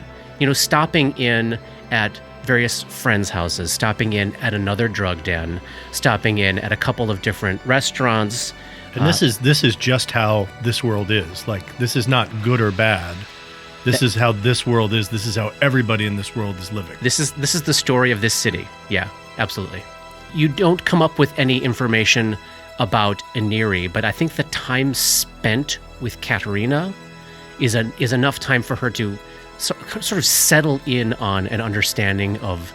stopping in at various friends' houses, stopping in at another drug den, stopping in at a couple of different restaurants. And this is just how this world is. Like, this is not good or bad. This is how this world is. This is how everybody in this world is living. This is the story of this city. Yeah, absolutely. You don't come up with any information about Iniri, but I think the time spent with Katerina is enough time for her to sort of settle in on an understanding of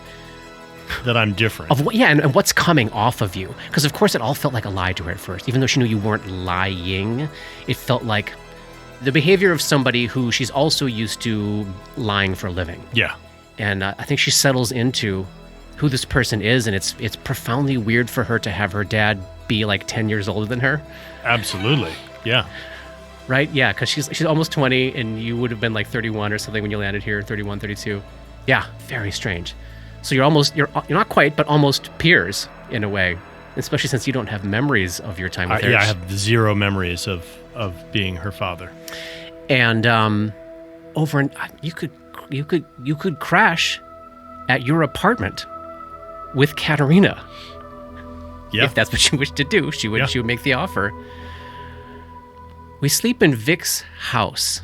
that I'm different. And what's coming off of you. Because of course it all felt like a lie to her at first. Even though she knew you weren't lying, it felt like the behavior of somebody who she's also used to lying for a living. Yeah. And I think she settles into who this person is, and it's profoundly weird for her to have her dad be like 10 years older than her. Absolutely. Yeah. Right? Yeah, because she's almost 20, and you would have been like 31 or something when you landed here, 31, 32. Yeah, very strange. So you're not quite, but almost peers in a way, especially since you don't have memories of your time with her. Yeah, I have zero memories of being her father. And you could crash at your apartment with Katerina. Yeah. If that's what you wish to do, she would make the offer. We sleep in Vic's house,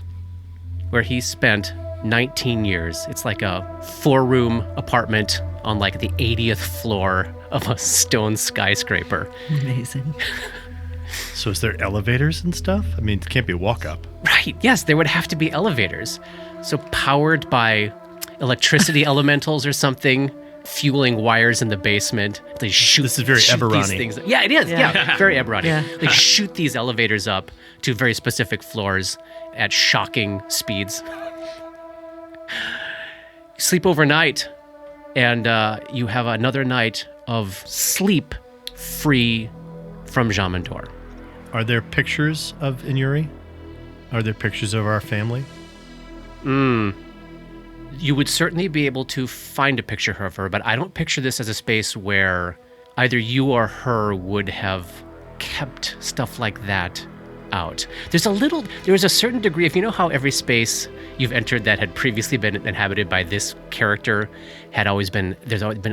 where he spent 19 years. It's like a 4-room apartment on like the 80th floor of a stone skyscraper. Amazing. So is there elevators and stuff? I mean, it can't be a walk-up. Right, yes, there would have to be elevators. So powered by electricity elementals or something, fueling wires in the basement. They shoot. This is very Eberron-y. Things. Yeah, it is. Yeah, very Eberron-y. Yeah. They shoot these elevators up to very specific floors at shocking speeds. You sleep overnight, and you have another night of sleep free from Jamandor. Are there pictures of Inuri? Are there pictures of our family? You would certainly be able to find a picture of her, but I don't picture this as a space where either you or her would have kept stuff like that out. There's a certain degree of, how every space you've entered that had previously been inhabited by this character there's always been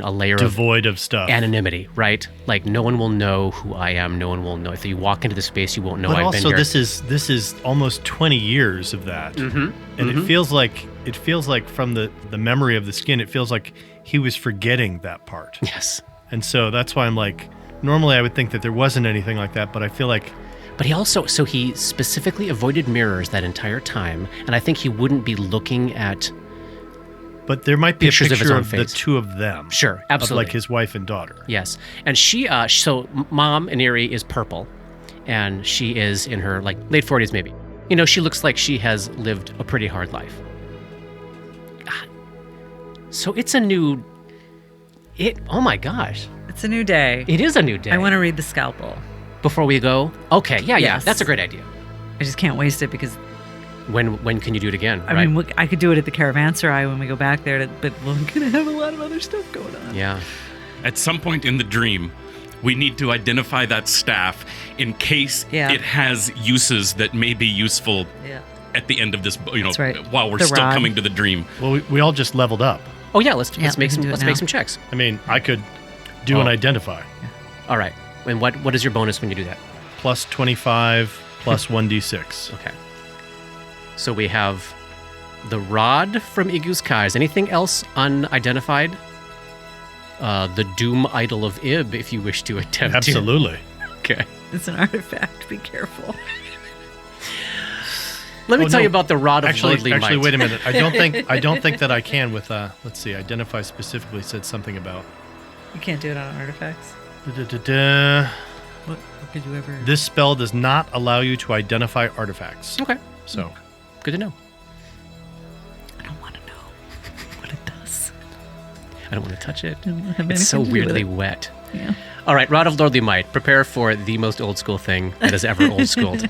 a layer devoid of stuff. Anonymity, right? Like no one will know who I am, no one will know. If you walk into the space, you won't know but I've also, been here. this is almost 20 years of that. Mm-hmm. And it feels like from the memory of the skin, it feels like he was forgetting that part. Yes. And so that's why I'm like, normally I would think that there wasn't anything like that, but I feel like... But he specifically avoided mirrors that entire time, and I think he wouldn't be looking at... But there might be pictures a picture of of the two of them. Sure, absolutely. Of like his wife and daughter. Yes. And she, so Mom, Iniri, is purple, and she is in her like late 40s maybe. She looks like she has lived a pretty hard life. So it's oh my gosh. It's a new day. It is a new day. I want to read the scalpel. Before we go? Okay, yeah, Yes. that's a great idea. I just can't waste it because... When can you do it again? I mean, I could do it at the Caravanserai when we go back there, but we're going to have a lot of other stuff going on. Yeah. At some point in the dream, we need to identify that staff in case it has uses that may be useful at the end of this, right. while we're The still rod. coming to the dream. Well, we all just leveled up. Oh yeah, let's we make can do it now. some checks. I mean, I could do an identify. All right. And what is your bonus when you do that? Plus 25, plus 1d6. Okay. So we have the rod from Igu's Kai. Is anything else unidentified? The Doom Idol of Ib, if you wish to attempt Absolutely. to. Okay. It's an artifact. Be careful. Let me tell you about the Rod of Lordly Might. Actually, wait a minute. I don't think that I can with let's see, identify specifically said something about You can't do it on artifacts. Da-da-da-da. What could you ever? This spell does not allow you to identify artifacts. Okay. So, Good to know. I don't want to know what it does. I don't want to touch it. I don't wanna have It's so anything to do with weirdly it. wet. Yeah. All right, Rod of Lordly Might. Prepare for the most old school thing that is ever old schooled.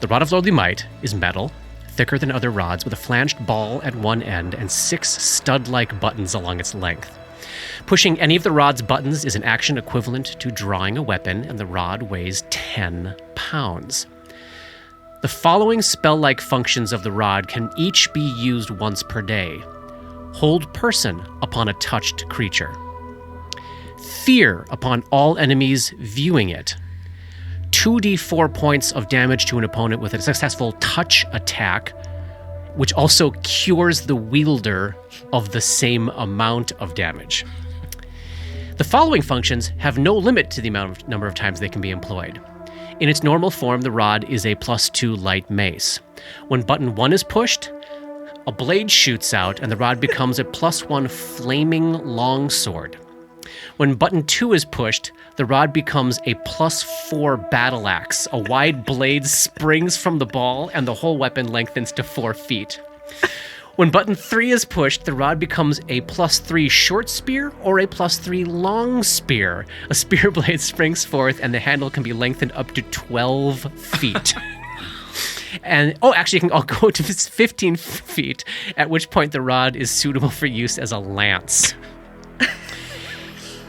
The Rod of Lordly Might is metal, thicker than other rods, with a flanged ball at one end and 6 stud-like buttons along its length. Pushing any of the rod's buttons is an action equivalent to drawing a weapon, and the rod weighs 10 pounds. The following spell-like functions of the rod can each be used once per day. Hold person upon a touched creature. Fear upon all enemies viewing it. 2d4 points of damage to an opponent with a successful touch attack, which also cures the wielder of the same amount of damage. The following functions have no limit to the number of times they can be employed. In its normal form, the rod is a +2 light mace. When button 1 is pushed, a blade shoots out and the rod becomes a +1 flaming longsword. When button 2 is pushed, the rod becomes a +4 battle axe. A wide blade springs from the ball and the whole weapon lengthens to 4 feet. When button 3 is pushed, the rod becomes a +3 short spear or a +3 long spear. A spear blade springs forth and the handle can be lengthened up to 12 feet. And, actually, it can all go to 15 feet, at which point the rod is suitable for use as a lance.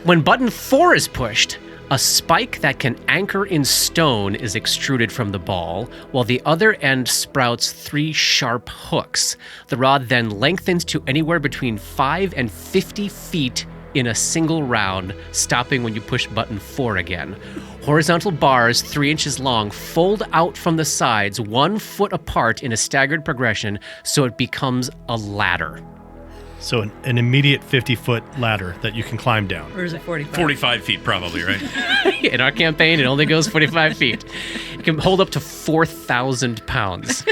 When button 4 is pushed, a spike that can anchor in stone is extruded from the ball, while the other end sprouts 3 sharp hooks. The rod then lengthens to anywhere between 5 and 50 feet in a single round, stopping when you push button 4 again. Horizontal bars 3 inches long fold out from the sides 1 foot apart in a staggered progression, so it becomes a ladder. so an immediate 50-foot ladder that you can climb down. Or is it 45? 45 feet, probably, right? In our campaign, it only goes 45 feet. It can hold up to 4,000 pounds.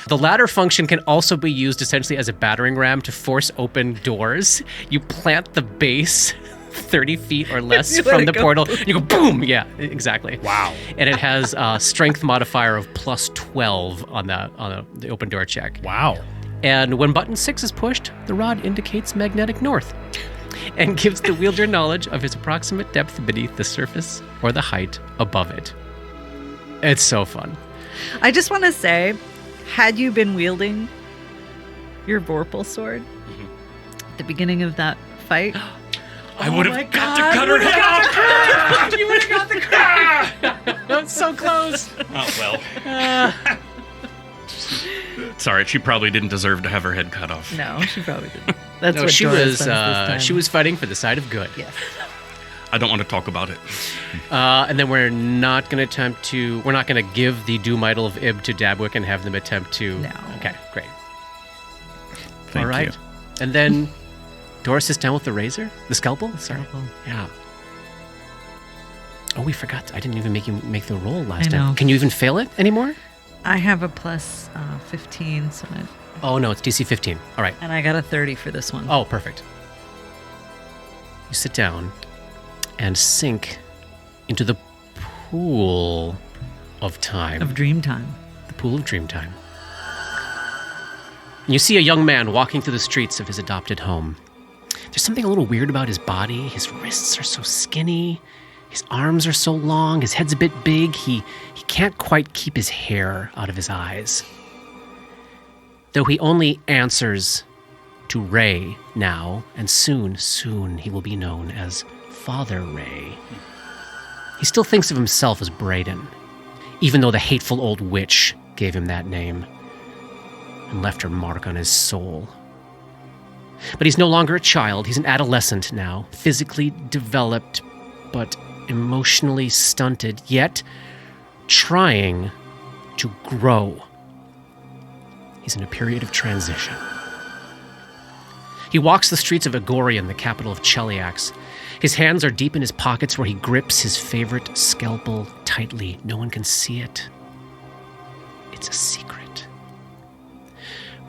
The ladder function can also be used essentially as a battering ram to force open doors. You plant the base 30 feet or less You let from it the go. portal. You go boom! Yeah, exactly. Wow. And it has a strength modifier of +12 on the open door check. Wow. And when button 6 is pushed, the rod indicates magnetic north and gives the wielder knowledge of his approximate depth beneath the surface or the height above it. It's so fun. I just want to say, had you been wielding your Vorpal sword at the beginning of that fight, I would have got to cut her head off. You would have got the crap! That's so close. Oh, well. Sorry, she probably didn't deserve to have her head cut off. no, she probably didn't. That's No, what she Dora was says this time. she was fighting for the side of good. Yes. I don't want to talk about it. And then we're not going to give the Doom Idol of Ib to Dabwick and have them attempt to. No. Okay, great. Thank All right. you. And then Dora sits down with the razor, the scalpel. Sorry. Scalpel. Yeah. Oh, we forgot. I didn't even make you make the roll last I time. know. Can you even fail it anymore? I have a plus 15, Oh no, it's DC 15. All right. and I got a 30 for this one. Oh, perfect. You sit down and sink into the pool of time. Of dream time. The pool of dreamtime. You see a young man walking through the streets of his adopted home. There's something a little weird about his body. His wrists are so skinny. His arms are so long. His head's a bit big. He can't quite keep his hair out of his eyes. Though he only answers to Ray now, and soon he will be known as Father Ray. He still thinks of himself as Braden, even though the hateful old witch gave him that name and left her mark on his soul. But he's no longer a child. He's an adolescent now, physically developed, but emotionally stunted, yet trying to grow. He's in a period of transition. He walks the streets of Agorian, the capital of Cheliax. His hands are deep in his pockets where he grips his favorite scalpel tightly. No one can see it. It's a secret.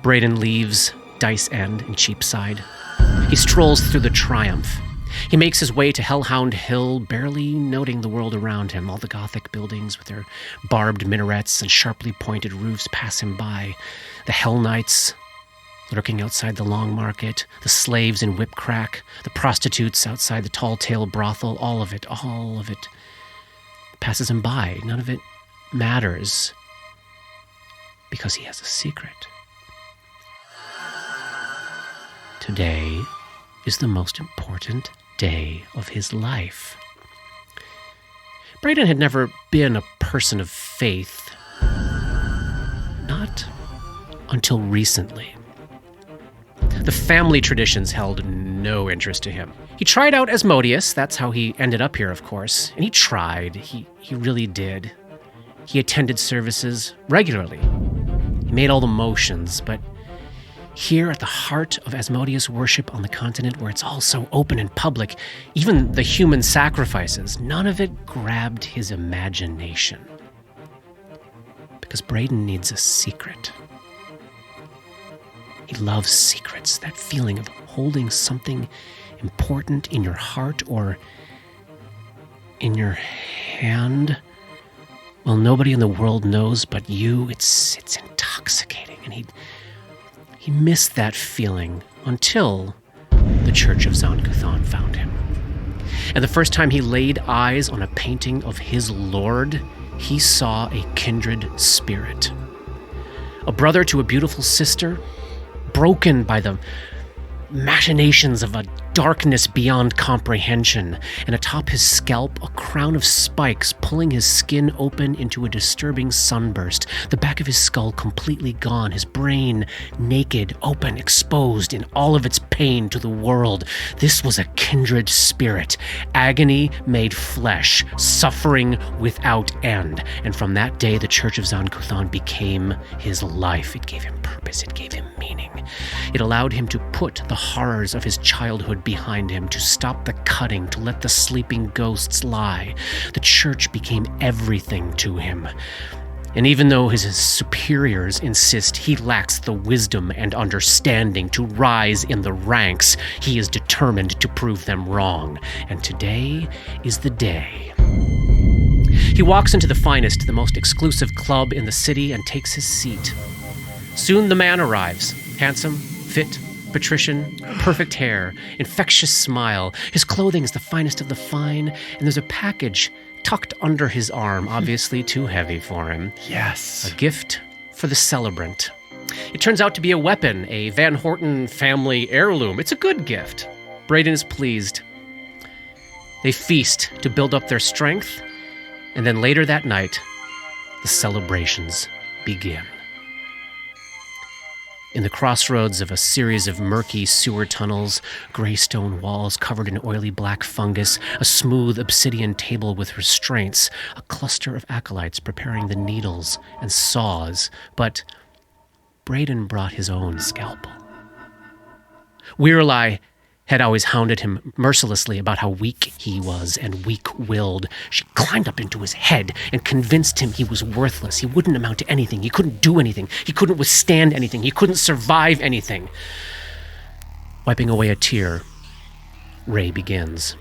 Braden leaves Dice End in Cheapside. He strolls through the Triumph. He makes his way to Hellhound Hill, barely noting the world around him. All the Gothic buildings with their barbed minarets and sharply pointed roofs pass him by. The Hell Knights lurking outside the Long Market, the slaves in Whipcrack, the prostitutes outside the Tall Tale Brothel, all of it passes him by. None of it matters because he has a secret. Today is the most important day of his life. Braden had never been a person of faith. Not until recently. The family traditions held no interest to him. He tried out Asmodeus, that's how he ended up here, of course. And he tried, he really did. He attended services regularly. He made all the motions, but here at the heart of Asmodeus worship on the continent, where it's all so open and public, even the human sacrifices, none of it grabbed his imagination. Because Braden needs a secret. He loves secrets, that feeling of holding something important in your heart or in your hand. Well, nobody in the world knows but you. It's intoxicating, and he missed that feeling until the Church of Zon-Kuthon found him. And the first time he laid eyes on a painting of his lord, he saw a kindred spirit. A brother to a beautiful sister, broken by the machinations of a darkness beyond comprehension, and atop his scalp a crown of spikes pulling his skin open into a disturbing sunburst, the back of his skull completely gone, his brain naked, open, exposed in all of its pain to the world. This was a kindred spirit, agony made flesh, suffering without end. And from that day, the Church of Zon-Kuthon became his life. It gave him purpose, it gave him meaning. It allowed him to put the horrors of his childhood behind him, to stop the cutting, to let the sleeping ghosts lie. The church became everything to him. And even though his superiors insist he lacks the wisdom and understanding to rise in the ranks, he is determined to prove them wrong. And today is the day. He walks into the finest, the most exclusive club in the city and takes his seat. Soon the man arrives, handsome, fit, patrician, perfect hair, infectious smile. His clothing is the finest of the fine, and there's a package tucked under his arm, obviously too heavy for him. Yes. A gift for the celebrant. It turns out to be a weapon, a Van Horten family heirloom. It's a good gift. Braden is pleased. They feast to build up their strength, and then later that night, the celebrations begin. In the crossroads of a series of murky sewer tunnels, gray stone walls covered in oily black fungus, a smooth obsidian table with restraints, a cluster of acolytes preparing the needles and saws, but Braden brought his own scalpel. Weirlai had always hounded him mercilessly about how weak he was and weak-willed. She climbed up into his head and convinced him he was worthless. He wouldn't amount to anything. He couldn't do anything. He couldn't withstand anything. He couldn't survive anything. Wiping away a tear, Ray begins.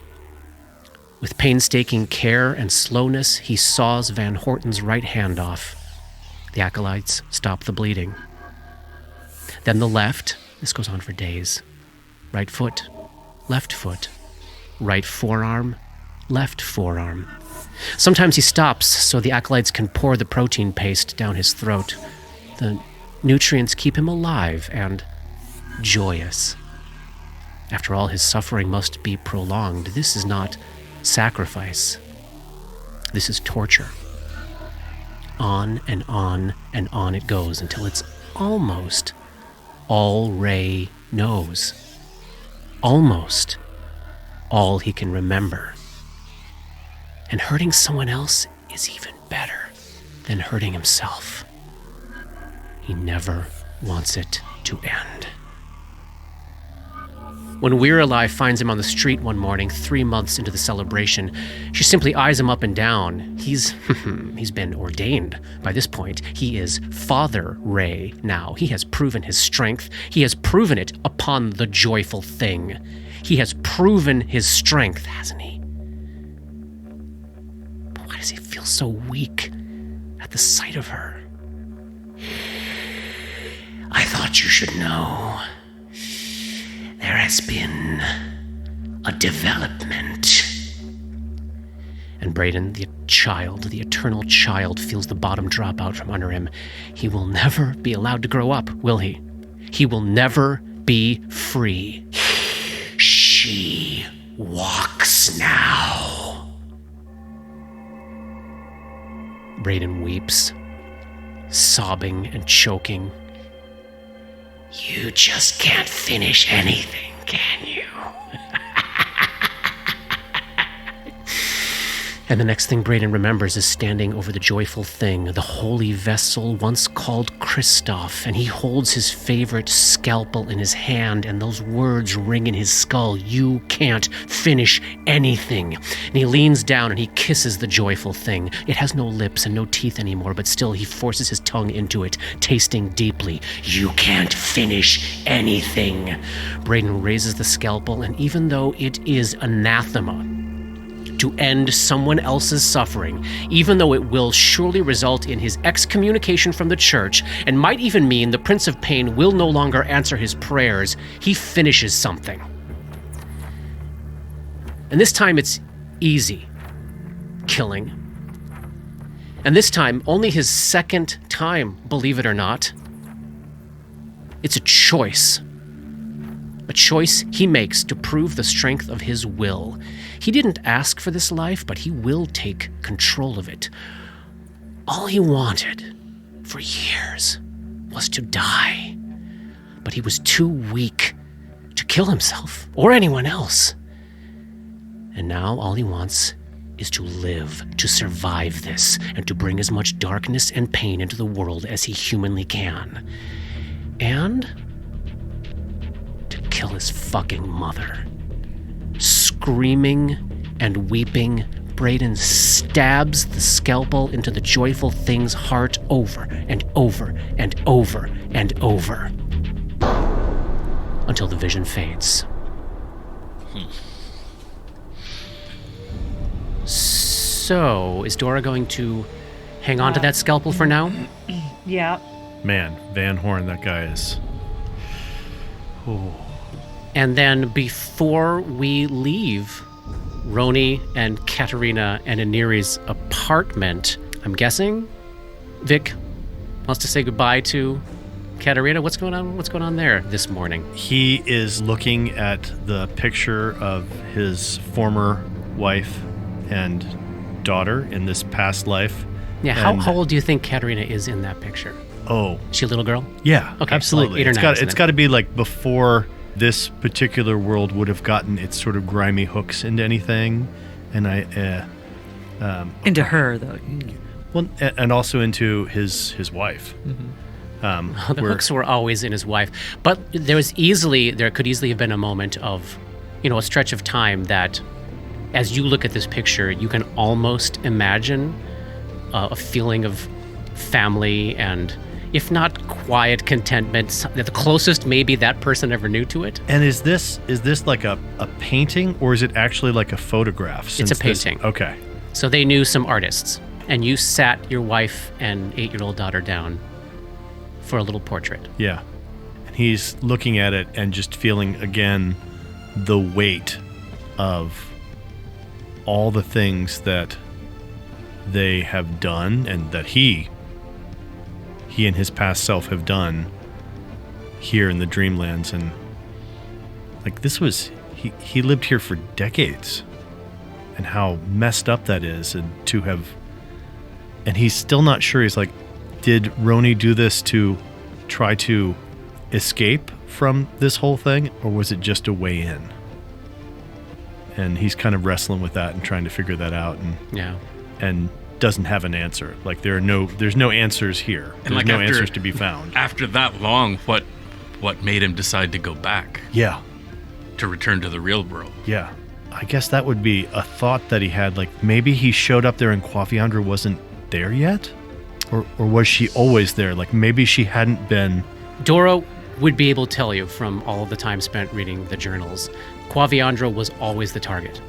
With painstaking care and slowness, he saws Van Horten's right hand off. The acolytes stop the bleeding. Then the left. This goes on for days. Right foot, left foot, right forearm, left forearm. Sometimes he stops so the acolytes can pour the protein paste down his throat. The nutrients keep him alive and joyous. After all, his suffering must be prolonged. This is not sacrifice. This is torture. On and on and on it goes until it's almost all Ray knows. Almost all he can remember. And hurting someone else is even better than hurting himself. He never wants it to end. When Wherein finds him on the street one morning, 3 months into the celebration, she simply eyes him up and down. He's been ordained. By this point, he is Father Ray now. He has proven his strength. He has proven it upon the joyful thing. He has proven his strength, hasn't he? But why does he feel so weak at the sight of her? I thought you should know. There has been a development. And Braden, the child, the eternal child, feels the bottom drop out from under him. He will never be allowed to grow up, will he? He will never be free. She walks now. Braden weeps, sobbing and choking. You just can't finish anything, can you? And the next thing Braden remembers is standing over the joyful thing, the holy vessel once called Christoph, and he holds his favorite scalpel in his hand, and those words ring in his skull, you can't finish anything. And he leans down and he kisses the joyful thing. It has no lips and no teeth anymore, but still he forces his tongue into it, tasting deeply. You can't finish anything. Braden raises the scalpel, and even though it is anathema to end someone else's suffering, even though it will surely result in his excommunication from the church and might even mean the Prince of Pain will no longer answer his prayers, he finishes something. And this time it's easy. Killing. And this time, only his second time, believe it or not. It's a choice. A choice he makes to prove the strength of his will. He didn't ask for this life, but he will take control of it. All he wanted for years was to die. But he was too weak to kill himself or anyone else. And now all he wants is to live, to survive this, and to bring as much darkness and pain into the world as he humanly can. And to kill his fucking mother. Screaming and weeping, Braden stabs the scalpel into the joyful thing's heart over and over and over and over until the vision fades. So, is Dora going to hang on to that scalpel for now? Yeah. Man, Van Horn, that guy is... Oh. And then before we leave Roni and Katerina and Aniri's apartment, I'm guessing Vic wants to say goodbye to Katerina. What's going on? What's going on there this morning? He is looking at the picture of his former wife and daughter in this past life. Yeah, how old do you think Katerina is in that picture? Oh. Is she a little girl? Yeah, okay, absolutely. So like 8 or 9, it's got to be like before this particular world would have gotten its sort of grimy hooks into anything, and into her though. Well, and also into his wife. Mm-hmm. The hooks were always in his wife, but there could easily have been a moment of, a stretch of time that, as you look at this picture, you can almost imagine a feeling of family and, if not quiet contentment, the closest maybe that person ever knew to it. And is this like a painting, or is it actually like a photograph? It's a painting. Okay. So they knew some artists, and you sat your wife and 8-year-old daughter down for a little portrait. Yeah. And he's looking at it and just feeling again the weight of all the things that they have done and that he and his past self have done here in the Dreamlands. And like, this was, he lived here for decades, and how messed up that is. And he's still not sure. He's like, did Roni do this to try to escape from this whole thing, or was it just a way in? And he's kind of wrestling with that and trying to figure that out. And doesn't have an answer. Like, there's no answers here. There's no answers to be found. After that long, what made him decide to go back? Yeah. to return to the real world. Yeah. I guess that would be a thought that he had. Like, maybe he showed up there and Quaviandra wasn't there yet? Or was she always there? Like, maybe she hadn't been... Doro would be able to tell you from all of the time spent reading the journals, Quaviandra was always the target.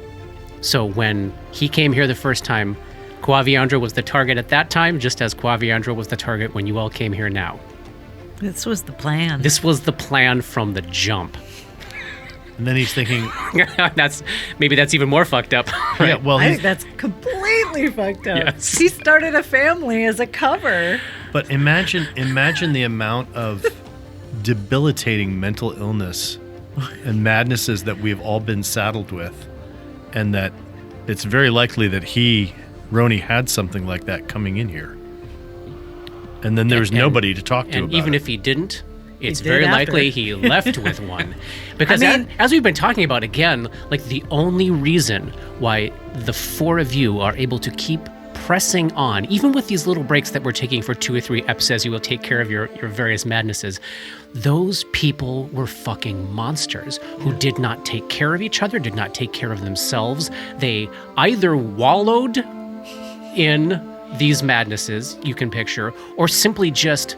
So when he came here the first time, Quaviandra was the target at that time, just as Quaviandra was the target when you all came here now. This was the plan. This was the plan from the jump. And then he's thinking... that's even more fucked up. Yeah, well, I think that's completely fucked up. Yes. He started a family as a cover. But imagine the amount of debilitating mental illness and madnesses that we've all been saddled with, and that it's very likely that Roni had something like that coming in here. And then there's nobody to talk to and about even it. if he didn't, it's did very after. likely he left with one. Because I mean- as we've been talking about again, like the only reason why the four of you are able to keep pressing on, even with these little breaks that we're taking for 2 or 3 episodes, you will take care of your various madnesses. Those people were fucking monsters who did not take care of each other, did not take care of themselves. They either wallowed in these madnesses, you can picture, or simply just,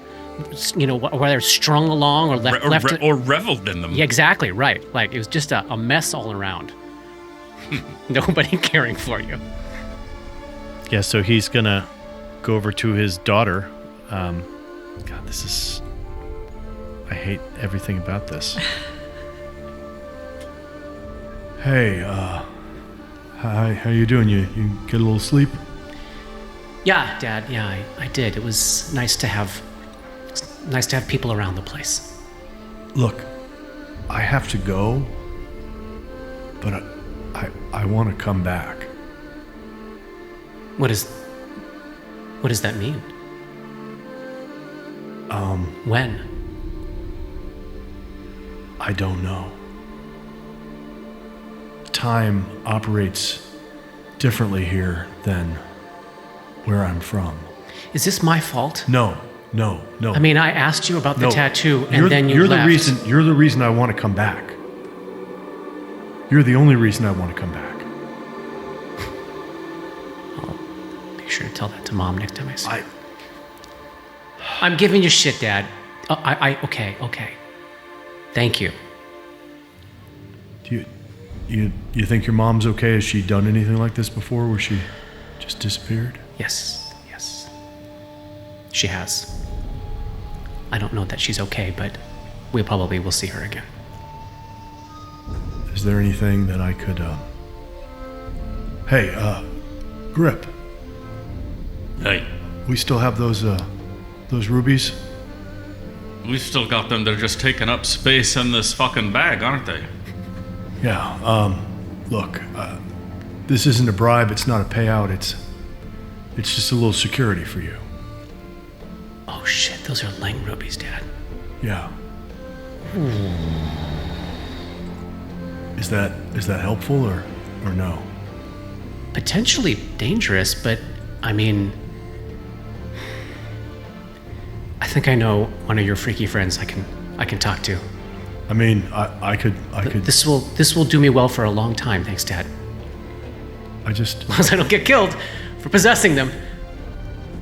whether strung along or left or reveled in them. Yeah, exactly, right. Like, it was just a mess all around. Nobody caring for you. Yeah, so he's gonna go over to his daughter. God, I hate everything about this. Hey, how you doing? You get a little sleep? Yeah, Dad, yeah, I did. It was nice to have people around the place. Look, I have to go, but I want to come back. What does that mean? When? I don't know. Time operates differently here than where I'm from. Is this my fault? No. I mean, I asked you about the No. tattoo, and You're- then you you're left. You're the reason I want to come back. You're the only reason I want to come back. Make sure to tell that to Mom next time I see her. I'm giving you shit, Dad. Okay. Thank you. Do you think your mom's okay? Has she done anything like this before, where she just disappeared? Yes. She has. I don't know that she's okay, but we probably will see her again. Is there anything that I could? Hey, Grip. Hey, We still have those rubies? we've still got them. They're just taking up space in this fucking bag, aren't they? Yeah. Look, this isn't a bribe. It's not a payout. It's just a little security for you. Oh shit, those are Lang rubies, Dad. Yeah. Is that helpful or no? Potentially dangerous, but I mean, I think I know one of your freaky friends I can talk to. I mean, I could. This will do me well for a long time, thanks, Dad. As long as I don't get killed for possessing them.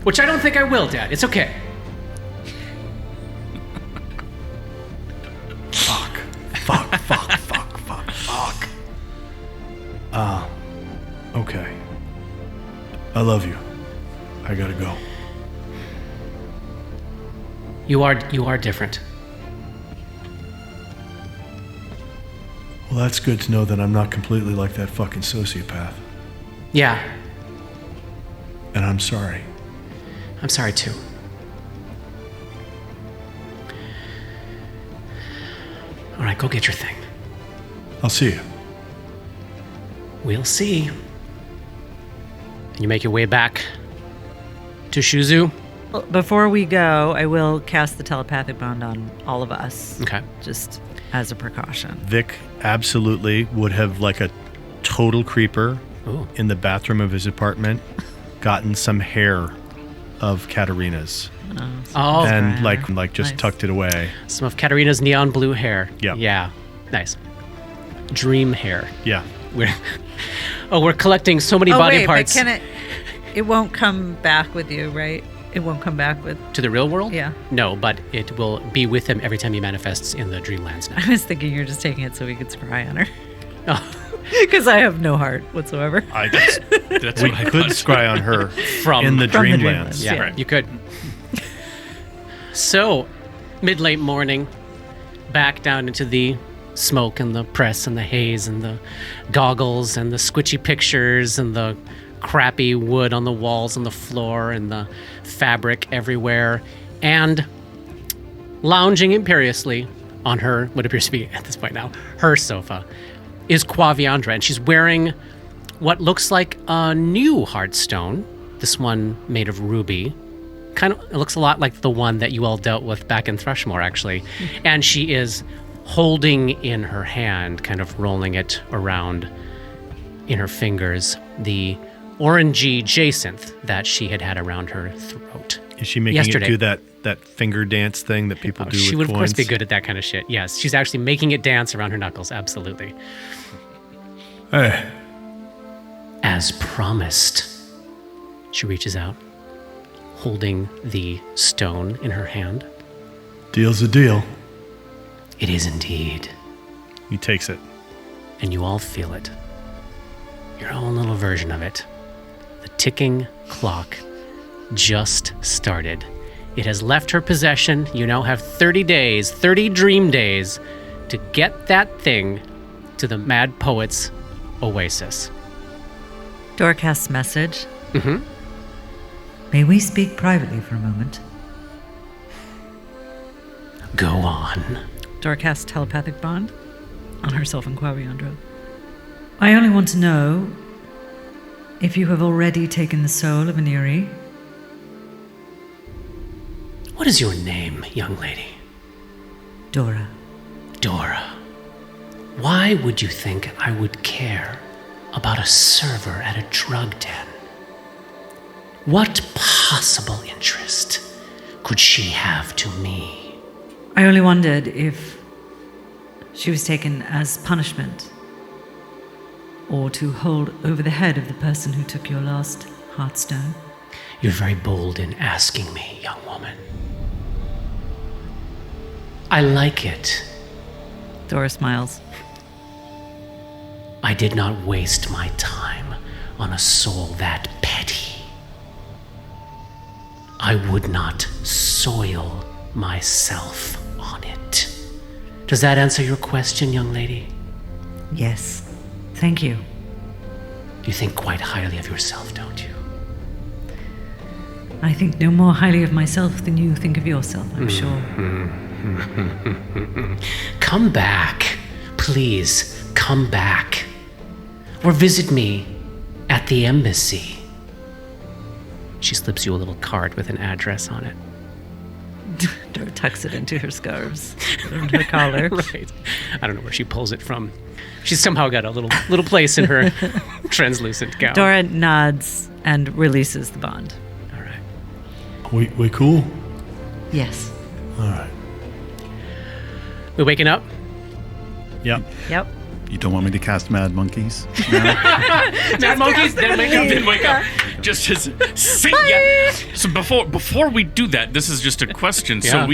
Which I don't think I will, Dad. It's okay. Fuck. Okay. I love you. I gotta go. You are different. Well, that's good to know that I'm not completely like that fucking sociopath. Yeah, And I'm sorry. I'm sorry too. All right, go get your thing. I'll see you. We'll see. And you make your way back to Shuzu. Well, before we go, I will cast the telepathic bond on all of us. Okay. Just as a precaution. Vic absolutely would have, like a total creeper, Ooh. in the bathroom of his apartment, gotten some hair of Katarina's Oh, and like just Nice. tucked it away. some of Katarina's neon blue hair. Yep. Yeah. Nice. dream hair. Yeah. We're collecting so many body parts. But can it won't come back with you, right? It won't come back with... To the real world? Yeah. No, but it will be with him every time he manifests in the Dreamlands now. I was thinking you're just taking it so we could scry on her. Oh. Because I have no heart whatsoever. That's We what I could thought. scry on her From in the From the Dreamlands. Dreamlands. Yeah, Right. you could. So, mid-late morning, back down into the smoke and the press and the haze and the goggles and the squishy pictures and the crappy wood on the walls and the floor and the fabric everywhere, and lounging imperiously on her, what appears to be at this point now, her sofa, is Quaviandra, and she's wearing what looks like a new Heartstone, this one made of ruby. It looks a lot like the one that you all dealt with back in Thrushmore, actually. And she is holding in her hand, kind of rolling it around in her fingers, the orangey jacinth that she had around her throat. Is she making Yesterday. it do that finger dance thing that people do She with would, of course, coins? be good at that kind of shit. Yes, she's actually making it dance around her knuckles, absolutely. Hey, As promised, she reaches out, holding the stone in her hand. deal's a deal. It is indeed. He takes it. And you all feel it. Your own little version of it. The ticking clock just started. It has left her possession. You now have 30 days, 30 dream days, to get that thing to the Mad Poet's oasis. Dorcast's message. Mm-hmm. May we speak privately for a moment? Go on. Dorcast's telepathic bond on herself and Quaviandra. I only want to know if you have already taken the soul of Aniri. What is your name, young lady? Dora. Dora. Why would you think I would care about a server at a drug den? What possible interest could she have to me? I only wondered if she was taken as punishment or to hold over the head of the person who took your last Heartstone. You're very bold in asking me, young woman. I like it. Dora smiles. I did not waste my time on a soul that petty. I would not soil myself on it. Does that answer your question, young lady? Yes. Thank you. You think quite highly of yourself, don't you? I think no more highly of myself than you think of yourself, I'm sure. Come back. Please, come back. Or visit me at the embassy. She slips you a little card with an address on it. Dora tucks it into her scarves, around her collar. Right. I don't know where she pulls it from. She's somehow got a little place in her translucent gown. Dora nods and releases the bond. All right. We cool? Yes. All right. We waking up? Yep. Yep. You don't want me to cast Mad Monkeys? No? Mad monkeys didn't wake up. Didn't wake up. Just as see ya. So before we do that, this is just a question. Yeah. So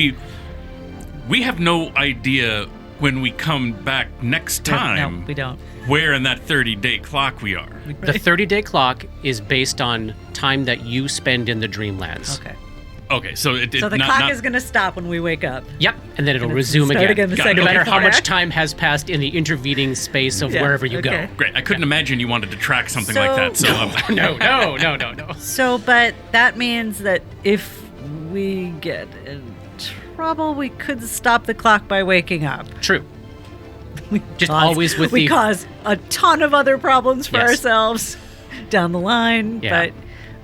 we have no idea when we come back next time No, we don't. where in that 30-day clock we are. The 30-day clock is based on time that you spend in the Dreamlands. Okay. Okay, so it So the clock is going to stop when we wake up. Yep, and then it'll And it's resume start again. again the no second matter day. how much Okay. time has passed in the intervening space of Yeah, wherever you okay. Great. I couldn't imagine you wanted to track something So- like that. So go. No. So, but that means that if we get in trouble, we could stop the clock by waking up. True. Just Cause- always with we the... cause a ton of other problems for Yes. ourselves down the line. Yeah.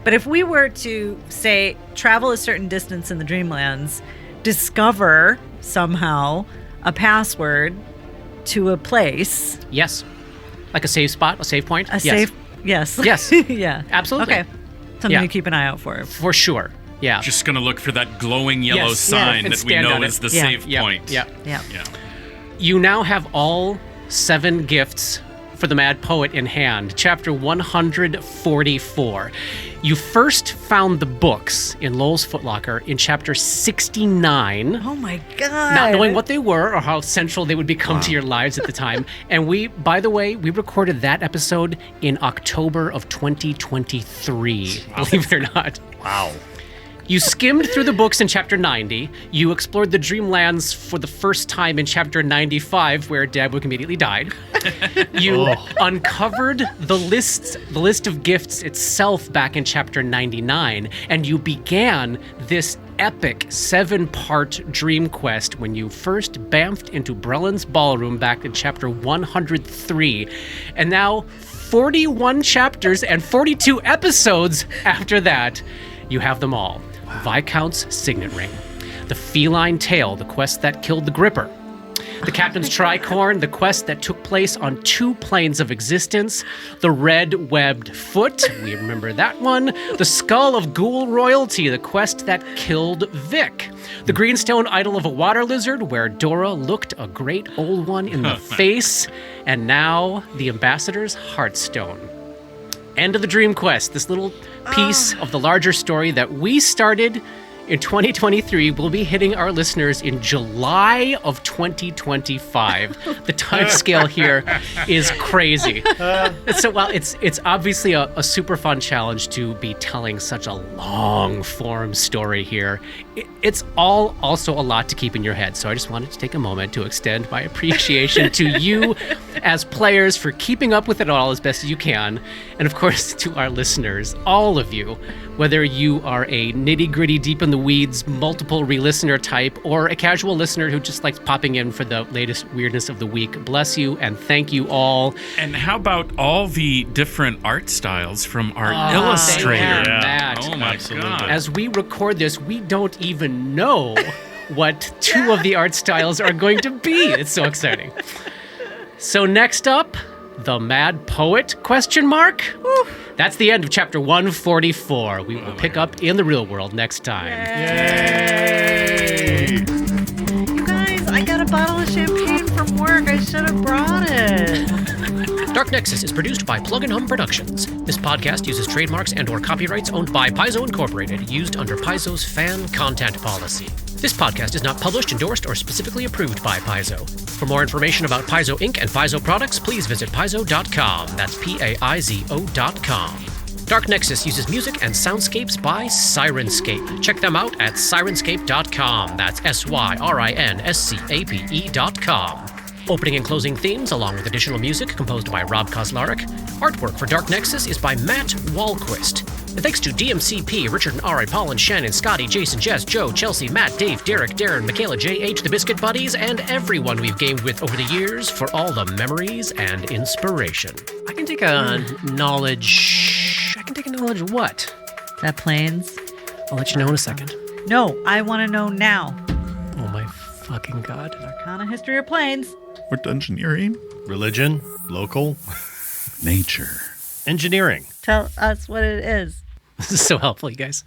But if we were to say travel a certain distance in the Dreamlands, discover somehow a password to a place, Yes. Like a save spot, a save point? a Yes. safe, yes, Yes. yeah, Absolutely. Okay, something Yeah. to keep an eye out for. For sure. Yeah. just gonna look for that glowing yellow Yes, sign and that we stand know on is it. the Yeah, save Yep, point. Yep. Yeah. Yeah. You now have all 7 gifts for the Mad Poet in hand. Chapter 144. You first found the books in Lowell's footlocker in chapter 69. Oh my God. Not knowing what they were or how central they would become to your lives at the time. And we, by the way, we recorded that episode in October of 2023, believe it or not. Wow. You skimmed through the books in chapter 90. You explored the Dreamlands for the first time in chapter 95, where Dabwick immediately died. You uncovered the list of gifts itself back in chapter 99, and you began this epic 7-part dream quest when you first bamfed into Brellin's ballroom back in chapter 103. And now, 41 chapters and 42 episodes after that, you have them all. Viscount's Signet Ring, the Feline Tale, the quest that killed the Gripper, the Captain's Tricorn, the quest that took place on 2 planes of existence, the Red Webbed Foot, we remember that one, the Skull of Ghoul Royalty, the quest that killed Vic, the Greenstone Idol of a Water Lizard, where Dora looked a great old one in the face, and now the Ambassador's Heartstone. End of the Dream Quest, this little piece of the larger story that we started in 2023 will be hitting our listeners in July of 2025. The time scale here is crazy. So while it's obviously a super fun challenge to be telling such a long form story here, it's all also a lot to keep in your head. So I just wanted to take a moment to extend my appreciation to you as players for keeping up with it all as best as you can. And of course, to our listeners, all of you, whether you are a nitty-gritty, deep in the weeds, multiple re-listener type, or a casual listener who just likes popping in for the latest weirdness of the week, bless you and thank you all. And how about all the different art styles from our illustrator? Matt. Oh my Absolutely. God. As we record this, we don't even know what 2 of the art styles are going to be. It's so exciting. So next up, the Mad Poet ? That's the end of chapter 144. We will pick up in the real world next time. Yay! You guys, I got a bottle of champagne from work. I should have brought it. Dark Nexus is produced by Plug and Hum Productions. This podcast uses trademarks and/or copyrights owned by Paizo Incorporated, used under Paizo's fan content policy. This podcast is not published, endorsed, or specifically approved by Paizo. For more information about Paizo Inc. and Paizo products, please visit paizo.com. That's Paizo.com. Dark Nexus uses music and soundscapes by Syrinscape. Check them out at Syrinscape.com. That's Syrinscape.com. Opening and closing themes, along with additional music composed by Rob Kauzlaric. Artwork for Dark Nexus is by Matt Wahlquist. And thanks to DMCP, Richard and Ari, Paul and Shannon, Scotty, Jason, Jess, Joe, Chelsea, Matt, Dave, Derek, Darren, Michaela, JH, the Biscuit Buddies, and everyone we've gamed with over the years for all the memories and inspiration. I can take a knowledge of what? That planes? I'll let you know in a second. No, I want to know now. Oh my fucking God. Arcana history or planes? Or dungeoneering? Religion, local, Nature. engineering. Tell us what it is. This is so helpful, you guys.